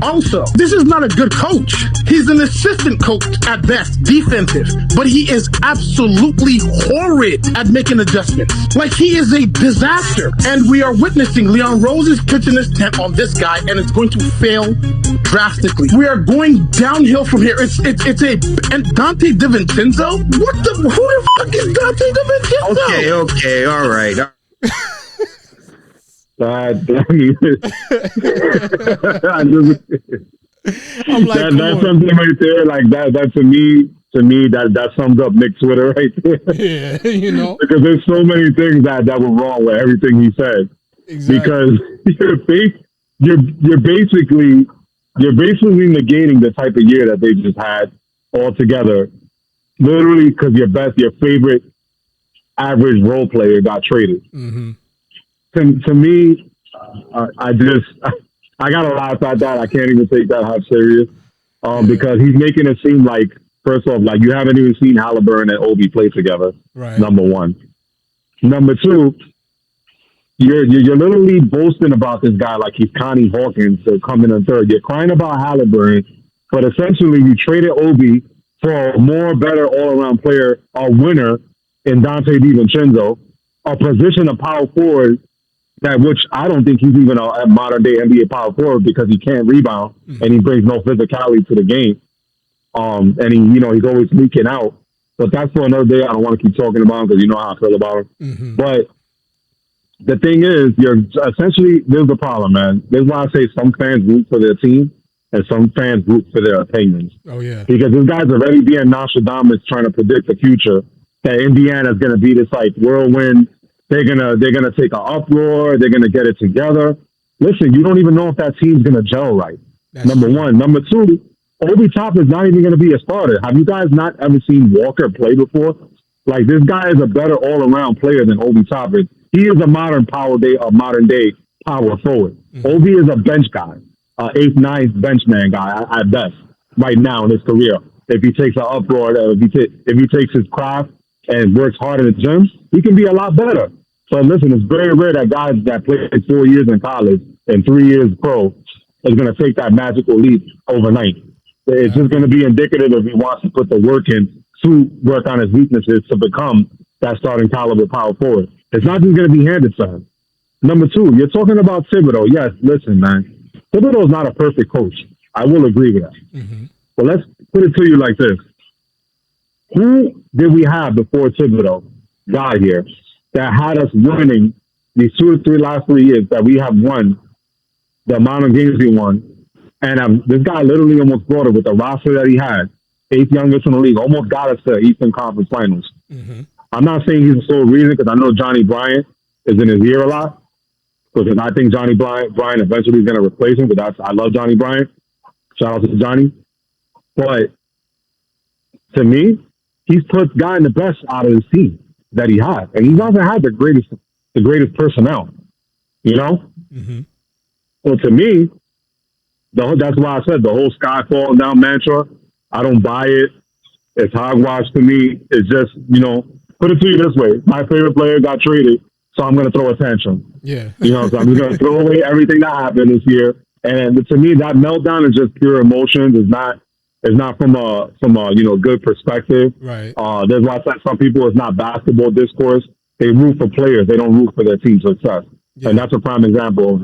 Also, this is not a good coach. He's an assistant coach at best, defensive, but he is absolutely horrid at making adjustments. Like, he is a disaster. And we are witnessing Leon Rose is pitching his tent on this guy, and it's going to fail drastically. We are going downhill from here. It's and Dante DiVincenzo? Who the fuck is Dante DiVincenzo? Okay, all right. I'm like, that's something right there. Like that to me, that sums up Nick Twitter right there. Yeah, because there's so many things that were wrong with everything he said. Exactly. Because you're basically negating the type of year that they just had altogether. Literally, because your favorite average role player got traded. To me, I gotta laugh at that. I can't even take that half serious because he's making it seem like, first off, like you haven't even seen Halliburton and Obi play together. Right. Number one. Number two, you're literally boasting about this guy like he's Connie Hawkins to come in third. You're crying about Halliburton, but essentially you traded Obi for a more better all-around player, a winner in Dante DiVincenzo, a position of power forward. Which I don't think he's even a modern day NBA power forward because he can't rebound and he brings no physicality to the game. And he's always leaking out. But that's for another day. I don't want to keep talking about him because you know how I feel about him. But the thing is, there's the problem, man. This is why I say some fans root for their team and some fans root for their opinions. Oh yeah. Because this guy's already being Nostradamus trying to predict the future. That Indiana is going to be this like whirlwind. They're gonna take an uproar. They're gonna get it together. listen, you don't even know if that team's going to gel right. That's Number true. one. Number two, Obi Toppin's not even going to be a starter. Have you guys not ever seen Walker play before? Like, this guy is a better all-around player than Obi Toppin. He is a modern day power forward. Obi is a bench guy, eighth, ninth bench man guy at best right now in his career. If he takes an uproar, if he takes his craft and works hard in the gym, he can be a lot better. So listen, it's very rare that guys that played 4 years in college and 3 years pro is going to take that magical leap overnight. It's just going to be indicative if he wants to put the work in to work on his weaknesses to become that starting caliber power forward. It's not just going to be handed to him. Number two, you're talking about Thibodeau. Yes, listen, man. Thibodeau's not a perfect coach. I will agree with that. But let's put it to you like this. Who did we have before Thibodeau got here that had us winning these 2 or 3 last 3 years that we have won the amount of games we won? And this guy literally almost brought it with the roster that he had, 8th youngest in the league, almost got us to Eastern Conference Finals. I'm not saying he's the sole reason because I know Johnny Bryant is in his ear a lot. Because I think Johnny Bryant eventually is going to replace him. But I love Johnny Bryant. Shout out to Johnny. But to me, he's gotten the best out of his team that he had, and he's also had the greatest personnel. You know. So to me, that's why I said the whole sky falling down mantra. I don't buy it. It's hogwash to me. It's just, put it to you this way: my favorite player got traded, so I'm going to throw a tantrum. Yeah. So I'm just going to throw away everything that happened this year. And to me, that meltdown is just pure emotions. It's not from a good perspective. Right. There's why some people, it's not basketball discourse. They root for players. They don't root for their team's success. Yeah. And that's a prime example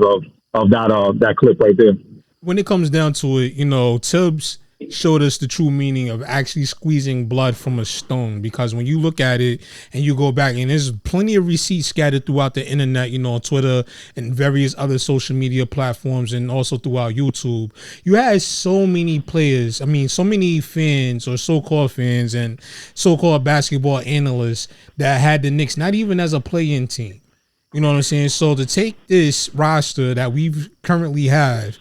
of that clip right there. When it comes down to it, Tibbs showed us the true meaning of actually squeezing blood from a stone, because when you look at it and you go back, and there's plenty of receipts scattered throughout the internet, on Twitter and various other social media platforms, and also throughout YouTube, you had so many players, so many fans or so-called fans and so-called basketball analysts that had the Knicks not even as a play-in team. You know what I'm saying? So to take this roster that we currently have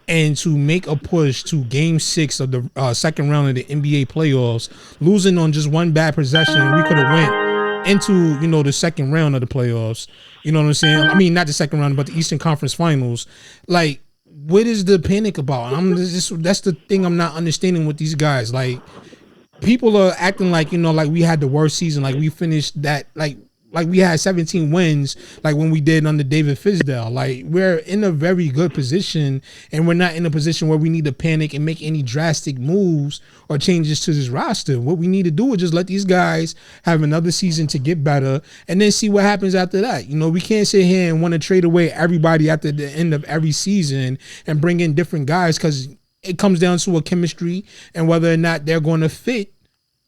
and to make a push to Game 6 of the second round of the NBA playoffs, losing on just one bad possession, we could have went into, the second round of the playoffs. You know what I'm saying? Not the second round, but the Eastern Conference Finals. Like, what is the panic about? That's the thing I'm not understanding with these guys. Like, people are acting like, like we had the worst season, like we finished that, like we had 17 wins, like when we did under David Fizdale. Like, we're in a very good position, and we're not in a position where we need to panic and make any drastic moves or changes to this roster. What we need to do is just let these guys have another season to get better, and then see what happens after that. We can't sit here and want to trade away everybody after the end of every season and bring in different guys, because it comes down to a chemistry and whether or not they're going to fit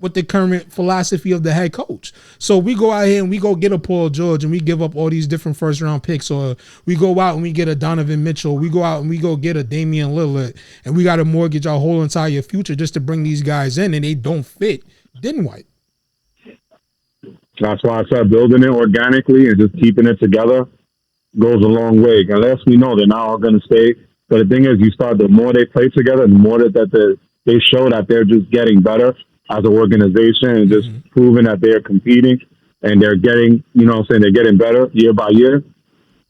with the current philosophy of the head coach. So we go out here and we go get a Paul George and we give up all these different first round picks, or we go out and we get a Donovan Mitchell, we go out and we go get a Damian Lillard, and we got to mortgage our whole entire future just to bring these guys in, and they don't fit. Then what? That's why I said building it organically and just keeping it together goes a long way. Unless we know they're not all going to stay. But the thing is, the more they play together, the more that they show that they're just getting better as an organization, and just proving that they're competing and they're getting, they're getting better year by year.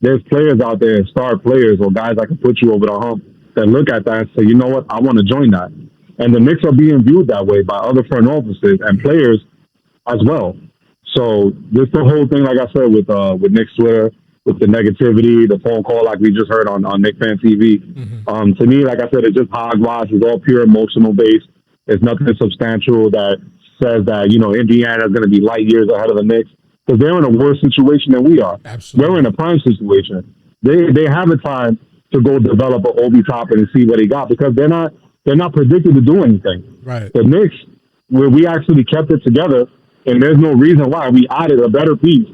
There's players out there, star players or guys that can put you over the hump, that look at that and say, you know what, I want to join that. And the Knicks are being viewed that way by other front offices and players as well. So this the whole thing, like I said, with Knicks Twitter, with the negativity, the phone call like we just heard on Knicks Fan TV. To me, like I said, it's just hogwash. It's all pure emotional based. It's nothing substantial that says that, Indiana is going to be light years ahead of the Knicks, because they're in a worse situation than we are. Absolutely. We're in a prime situation. They have a time to go develop an Obi Toppin and see what he got, because they're not predicted to do anything. Right. The Knicks, where we actually kept it together, and there's no reason why. We added a better piece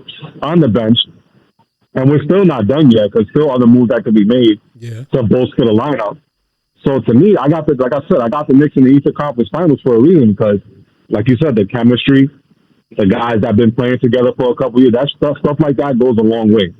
on the bench, and we're still not done yet, because still other moves that could be made to bolster the lineup. So to me, I got the Knicks in the Eastern Conference Finals for a reason, because, like you said, the chemistry, the guys that have been playing together for a couple of years, stuff like that goes a long way.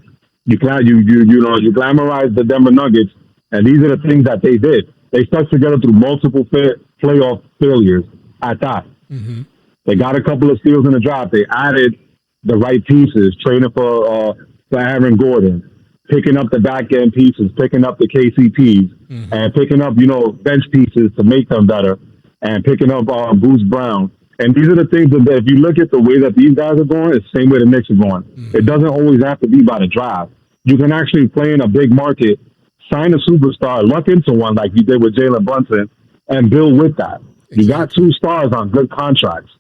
You glamorize the Denver Nuggets, and these are the things that they did. They stuck together through multiple playoff failures at that. Mm-hmm. They got a couple of steals in the draft. They added the right pieces, trading for Aaron Gordon, picking up the back end pieces, picking up the KCPs, mm-hmm. and picking up, bench pieces to make them better, and picking up Bruce Brown. And these are the things that if you look at the way that these guys are going, it's the same way the Knicks are going. Mm-hmm. It doesn't always have to be by the draft. You can actually play in a big market, sign a superstar, luck into one like you did with Jalen Brunson, and build with that. Exactly. You got 2 stars on good contracts,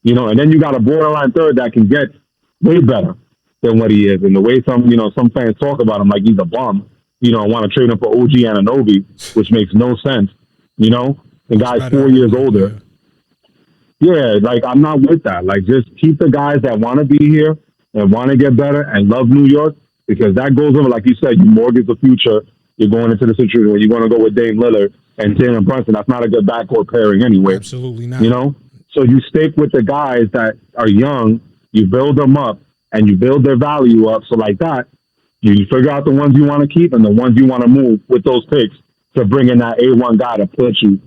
and then you got a borderline third that can get way better than what he is. And the way some fans talk about him like he's a bum, want to trade him for OG Anunoby, which makes no sense. The guy's 4 years older. Yeah, like I'm not with that. Like just keep the guys that want to be here and want to get better and love New York, because that goes over, like you said, you mortgage the future. You're going into the situation where you're going to go with Dame Lillard and Jalen Brunson. That's not a good backcourt pairing anyway. Absolutely not. So you stick with the guys that are young, you build them up, and you build their value up. So like that, you figure out the ones you want to keep and the ones you want to move with those picks to bring in that A1 guy to put you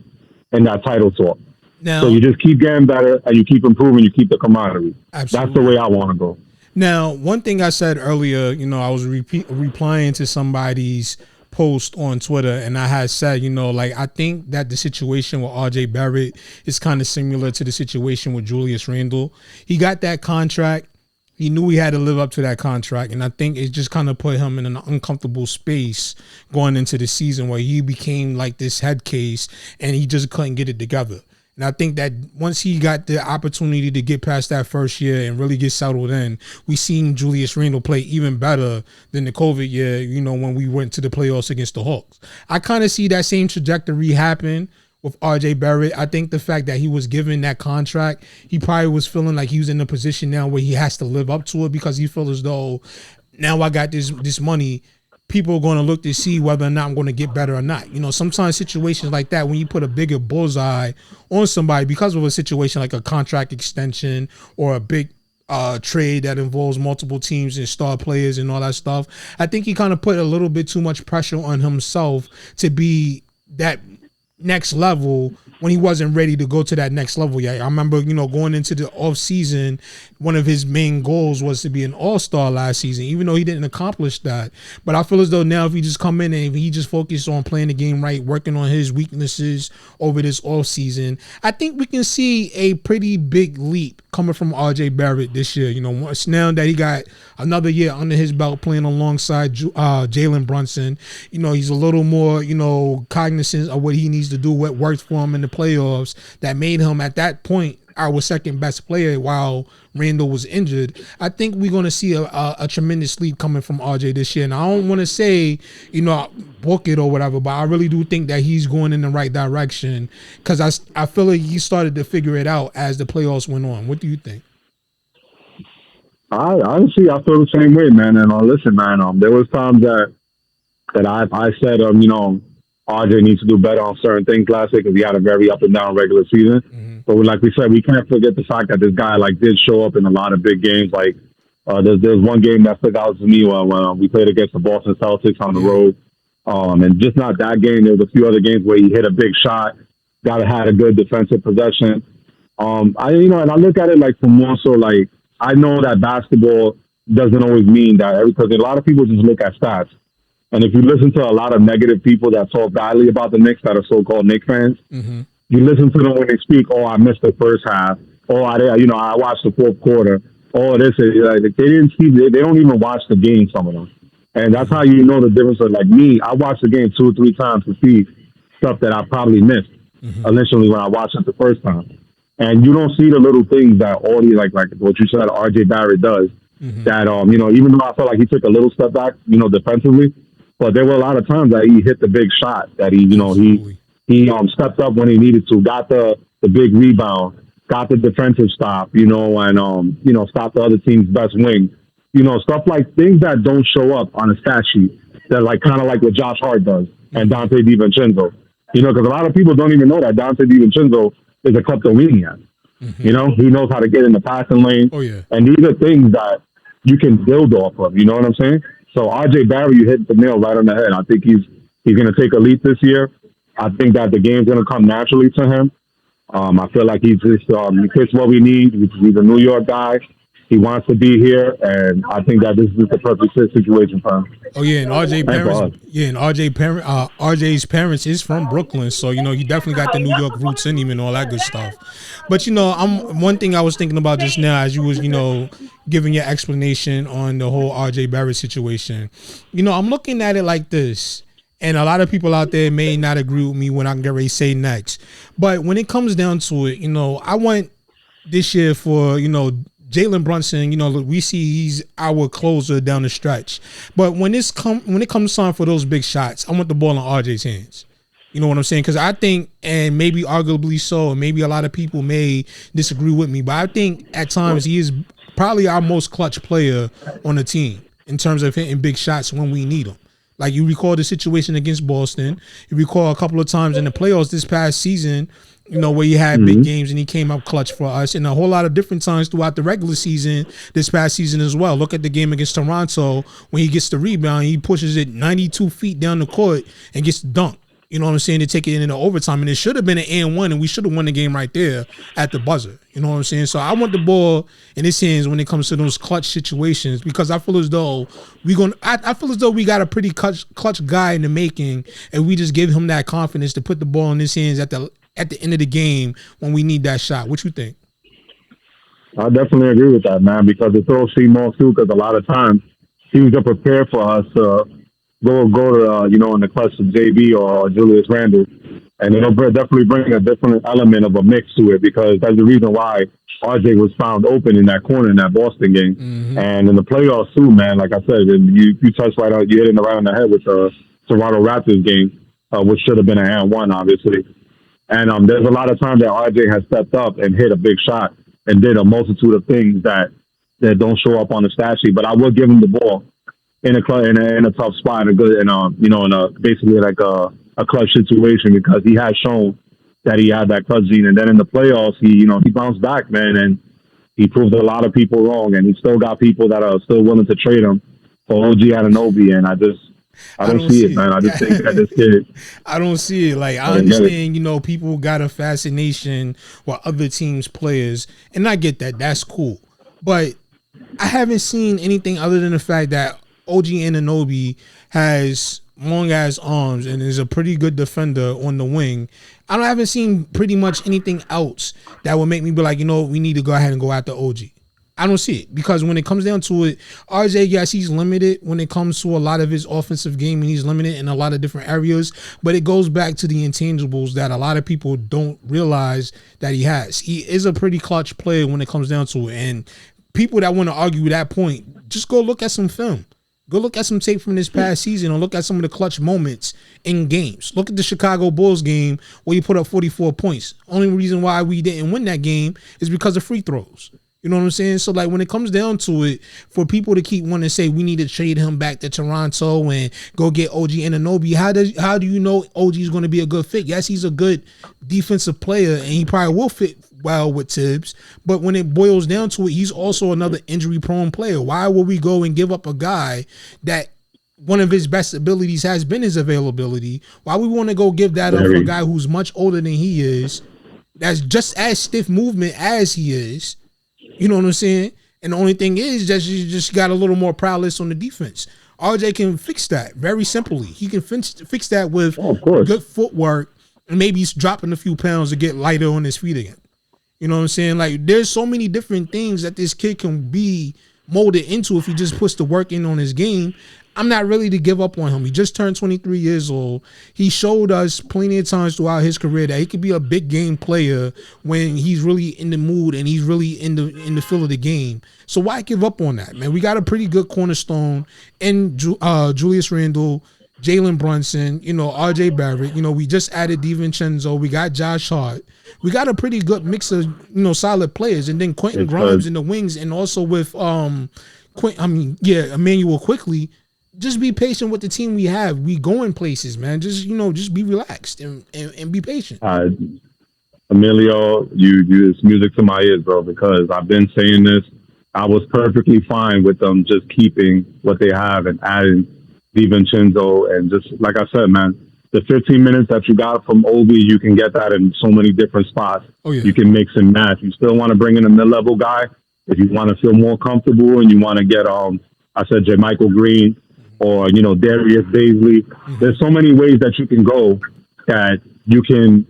in that title talk. Now, so you just keep getting better and you keep improving, you keep the commodity. Absolutely. That's the way I want to go. Now, one thing I said earlier, I was replying to somebody's post on Twitter, and I had said, I think that the situation with RJ Barrett is kind of similar to the situation with Julius Randle. He got that contract. He knew he had to live up to that contract, and I think it just kind of put him in an uncomfortable space going into the season where he became like this head case, and he just couldn't get it together. And I think that once he got the opportunity to get past that first year and really get settled in, we seen Julius Randle play even better than the COVID year, when we went to the playoffs against the Hawks. I kind of see that same trajectory happen with RJ Barrett. I think the fact that he was given that contract, he probably was feeling like he was in a position now where he has to live up to it, because he feels as though now I got this money, people are going to look to see whether or not I'm going to get better or not. Sometimes situations like that, when you put a bigger bullseye on somebody because of a situation like a contract extension or a big trade that involves multiple teams and star players and all that stuff, I think he kind of put a little bit too much pressure on himself to be that next level when he wasn't ready to go to that next level yet. I remember, going into the offseason, one of his main goals was to be an all-star last season, even though he didn't accomplish that. But I feel as though now if he just come in and if he just focused on playing the game right, working on his weaknesses over this offseason, I think we can see a pretty big leap coming from RJ Barrett this year. Once now that he got another year under his belt playing alongside Jalen Brunson, he's a little more, cognizant of what he needs to do, what worked for him in the playoffs that made him at that point our second best player while Randle was injured. I think we're going to see a tremendous leap coming from RJ this year. And I don't want to say, book it or whatever, but I really do think that he's going in the right direction, because I feel like he started to figure it out as the playoffs went on. What do you think? Honestly, I feel the same way, man. And listen, man, there was times that I said, RJ needs to do better on certain things last year because he had a very up and down regular season. Mm-hmm. But like we said, we can't forget the fact that this guy did show up in a lot of big games. Like there's one game that stuck out to me when we played against the Boston Celtics on the road, and just not that game. There was a few other games where he hit a big shot, had a good defensive possession. And I look at it like from more so like I know that basketball doesn't always mean that because a lot of people just look at stats. And if you listen to a lot of negative people that talk badly about the Knicks that are so-called Knicks fans, mm-hmm. you listen to them when they speak, I missed the first half. I watched the fourth quarter. They didn't see, they don't even watch the game, some of them. And that's how you know the difference. Like me, I watched the game 2 or 3 times to see stuff that I probably missed initially when I watched it the first time. And you don't see the little things that all these, like what you said, RJ Barrett does. Mm-hmm. That, even though I felt like he took a little step back, defensively, but there were a lot of times that he hit the big shot, that he stepped up when he needed to, got the big rebound, got the defensive stop, and stopped the other team's best wing. Stuff like things that don't show up on a stat sheet, that kind of like what Josh Hart does and Dante DiVincenzo. Because a lot of people don't even know that Dante DiVincenzo is a kleptomaniac. Mm-hmm. He knows how to get in the passing lane. Oh, yeah. And these are things that you can build off of, you know what I'm saying? So RJ Barrett, you hit the nail right on the head. I think he's going to take a leap this year. I think that the game's going to come naturally to him. I feel like he fits what we need. He's a New York guy. He wants to be here, and I think that this is the perfect situation for him. Oh yeah, and RJ And for us. parents, yeah, and RJ's parents is from Brooklyn, so he definitely got the New York roots in him and all that good stuff. But I'm one thing I was thinking about just now as you was giving your explanation on the whole RJ Barrett situation. I'm looking at it like this, and a lot of people out there may not agree with me when I get ready to say next. But when it comes down to it, I want this year for Jalen Brunson, we see he's our closer down the stretch. But when it comes time for those big shots, I want the ball in RJ's hands. You know what I'm saying? Because I think, and maybe arguably so, and maybe a lot of people may disagree with me, but I think at times he is probably our most clutch player on the team in terms of hitting big shots when we need them. Like you recall the situation against Boston. You recall a couple of times in the playoffs this past season, where he had big games and he came up clutch for us, and a whole lot of different times throughout the regular season this past season as well. Look at the game against Toronto when he gets the rebound, he pushes it 92 feet down the court and gets the dunk. You know what I'm saying? To take it into overtime, and it should have been an and one, and we should have won the game right there at the buzzer. You know what I'm saying? So I want the ball in his hands when it comes to those clutch situations, because I feel as though I feel as though we got a pretty clutch guy in the making, and we just give him that confidence to put the ball in his hands at the end of the game when we need that shot. What you think? I definitely agree with that, man, because it throws Steve Moss too, because a lot of times he was prepared for us to go to in the clutch of JB or Julius Randle, and it'll definitely bring a different element of a mix to it, because that's the reason why RJ was found open in that corner in that Boston game. And in the playoffs too, man, like I said, you touched right out, you hit it right on the head with the Toronto Raptors game, which should have been an and one, obviously. And there's a lot of times that RJ has stepped up and hit a big shot and did a multitude of things that don't show up on the stat sheet. But I will give him the ball in a tough spot, in a basically like a clutch situation, because he has shown that he had that clutch gene. And then in the playoffs, he bounced back, man, and he proved a lot of people wrong. And he still got people that are still willing to trade him for OG Anunoby. And I don't see it, man. I just think that this kid. I don't see it. Like, I understand, people got a fascination with other teams' players, and I get that. That's cool. But I haven't seen anything other than the fact that OG Anunoby has long ass arms and is a pretty good defender on the wing. I haven't seen pretty much anything else that would make me be like, we need to go ahead and go after OG. I don't see it, because when it comes down to it, RJ, yes, he's limited when it comes to a lot of his offensive game, and he's limited in a lot of different areas, but it goes back to the intangibles that a lot of people don't realize that he has. He is a pretty clutch player when it comes down to it, and people that want to argue that point, just go look at some film. Go look at some tape from this past season, or look at some of the clutch moments in games. Look at the Chicago Bulls game where he put up 44 points. Only reason why we didn't win that game is because of free throws. You know what I'm saying? So, like, when it comes down to it, for people to keep wanting to say we need to trade him back to Toronto and go get OG Anunoby, how do you know OG is going to be a good fit? Yes, he's a good defensive player, and he probably will fit well with Tibbs. But when it boils down to it, he's also another injury-prone player. Why would we go and give up a guy that one of his best abilities has been his availability? Why we want to go give that up for a guy who's much older than he is, that's just as stiff movement as he is? You know what I'm saying? And the only thing is that you just got a little more prowess on the defense. RJ can fix that very simply. He can fix that with good footwork, and maybe he's dropping a few pounds to get lighter on his feet again. You know what I'm saying? Like, there's so many different things that this kid can be molded into if he just puts the work in on his game. I'm not ready to give up on him. He just turned 23 years old. He showed us plenty of times throughout his career that he could be a big game player when he's really in the mood and he's really in the feel of the game. So why give up on that, man? We got a pretty good cornerstone in Julius Randle, Jalen Brunson, RJ Barrett. We just added DiVincenzo. We got Josh Hart. We got a pretty good mix of solid players, and then Quentin Grimes in the wings, and also with Emmanuel Quickly. Just be patient with the team we have. We going places, man. Just be relaxed and be patient. Emilio, it's music to my ears, bro, because I've been saying this I was perfectly fine with them just keeping what they have and adding DiVincenzo. And just like I said, man, the 15 minutes that you got from Obi, you can get that in so many different spots. Oh, yeah. You can mix and match. You still want to bring in a mid-level guy if you want to feel more comfortable and you want to get, I said, Michael Green or, Darius Baisley. There's so many ways that you can go that you can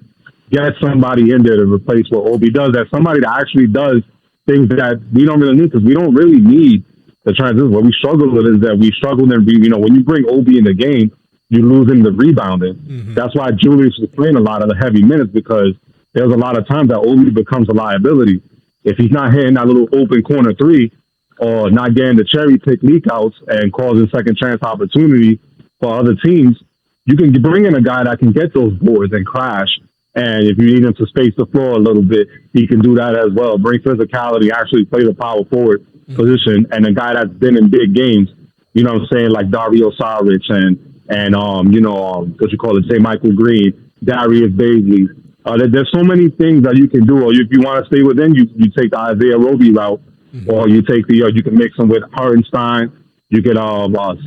get somebody in there to replace what Obi does. That's somebody that actually does things that we don't really need, because we don't really need the transition. What we struggle with is that we struggle in, when you bring Obi in the game, you lose in the rebounding. Mm-hmm. That's why Julius was playing a lot of the heavy minutes, because there's a lot of times that Obi becomes a liability. If he's not hitting that little open corner three or not getting the cherry pick leak outs and causing second chance opportunity for other teams, you can bring in a guy that can get those boards and crash. And if you need him to space the floor a little bit, he can do that as well. Bring physicality, actually play the power forward position. And a guy that's been in big games, you know what I'm saying, like Dario Saric and what you call it, say Michael Green, Darius Baisley. There's so many things that you can do. Or if you want to stay within, you take the Isaiah Roby route, or you take you can mix them with Hartenstein. You get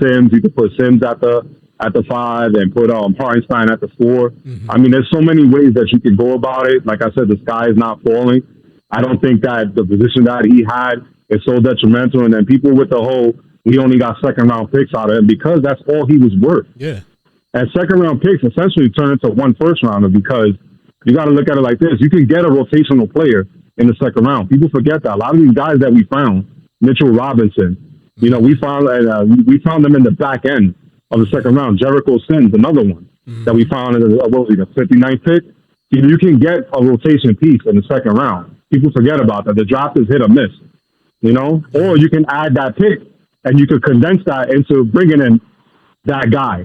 Sims. You can put Sims at the 5 and put Hartenstein at the 4. I mean, there's so many ways that you can go about it. Like I said, the sky is not falling. I don't think that the position that he had is so detrimental. And then people with the whole, we only got second round picks out of him, because that's all he was worth. Yeah. And second round picks essentially turn into one first rounder, because you got to look at it like this. You can get a rotational player in the second round. People forget that. A lot of these guys that we found, Mitchell Robinson, we found them in the back end of the second round. Jericho Sims, another one that we found in the 59th pick. You can get a rotation piece in the second round. People forget about that. The draft is hit or miss, or you can add that pick and you could condense that into bringing in that guy,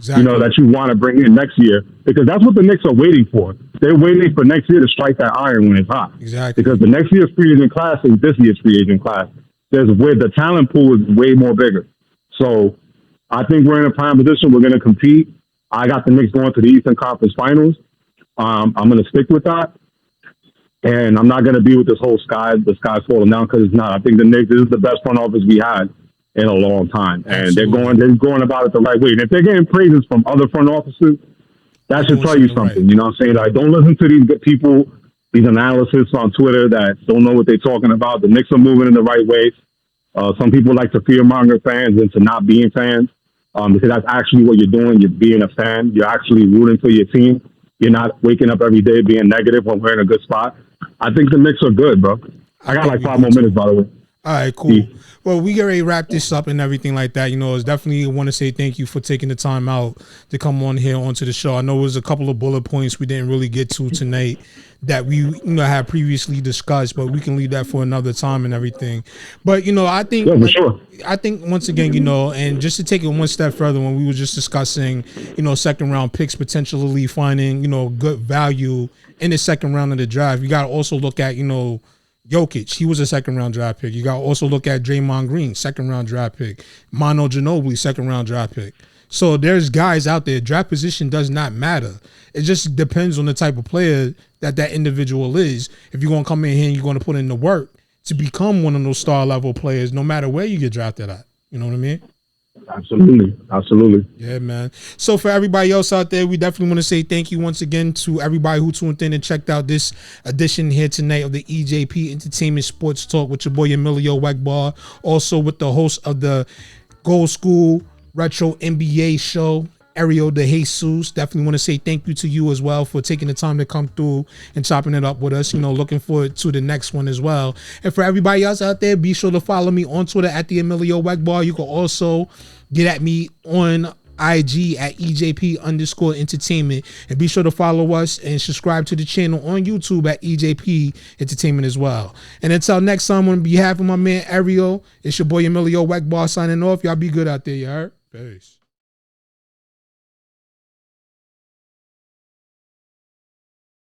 that you want to bring in next year, because that's what the Knicks are waiting for. They're waiting for next year to strike that iron when it's hot. Exactly. Because the next year's free agent class and this year's free agent class, where the talent pool is way more bigger. So I think we're in a prime position. We're going to compete. I got the Knicks going to the Eastern Conference Finals. I'm going to stick with that. And I'm not going to be with this whole the sky falling down, because it's not. I think the Knicks is the best front office we had in a long time. And Absolutely. they're going about it the right way. And if they're getting praises from other front offices, that should tell you something. Right. You know what I'm saying? Like, don't listen to these people, these analysis on Twitter that don't know what they're talking about. The Knicks are moving in the right way. Some people like to fearmonger fans into not being fans, because that's actually what you're doing. You're being a fan. You're actually rooting for your team. You're not waking up every day being negative when we're in a good spot. I think the Knicks are good, bro. I got like 5 more minutes, by the way. All right, cool. Yeah. Well, we get ready to wrap this up and everything like that. It's definitely want to say thank you for taking the time out to come on here onto the show. I know it was a couple of bullet points we didn't really get to tonight that we had previously discussed, but we can leave that for another time and everything. But I think sure. I think once again, and just to take it one step further, when we were just discussing, second round picks potentially finding, good value in the second round of the draft, you got to also look at, Jokic, he was a second-round draft pick. You got to also look at Draymond Green, second-round draft pick. Manu Ginobili, second-round draft pick. So there's guys out there. Draft position does not matter. It just depends on the type of player that individual is. If you're going to come in here and you're going to put in the work to become one of those star-level players, no matter where you get drafted at. You know what I mean? Absolutely. Yeah, man. So for everybody else out there, we definitely want to say thank you once again to everybody who tuned in and checked out this edition here tonight of the EJP Entertainment Sports Talk with your boy Emilio Wegbar, also with the host of the Gold School Retro NBA show, Ariel DeJesus. Definitely want to say thank you to you as well for taking the time to come through and chopping it up with us. Looking forward to the next one as well. And for everybody else out there, be sure to follow me on Twitter at the Emilio Wegbar. You can also get at me on IG at EJP_entertainment. And be sure to follow us and subscribe to the channel on YouTube at EJP Entertainment as well. And until next time, on behalf of my man Ariel, it's your boy Emilio Wegbar signing off. Y'all be good out there, you heard? Peace.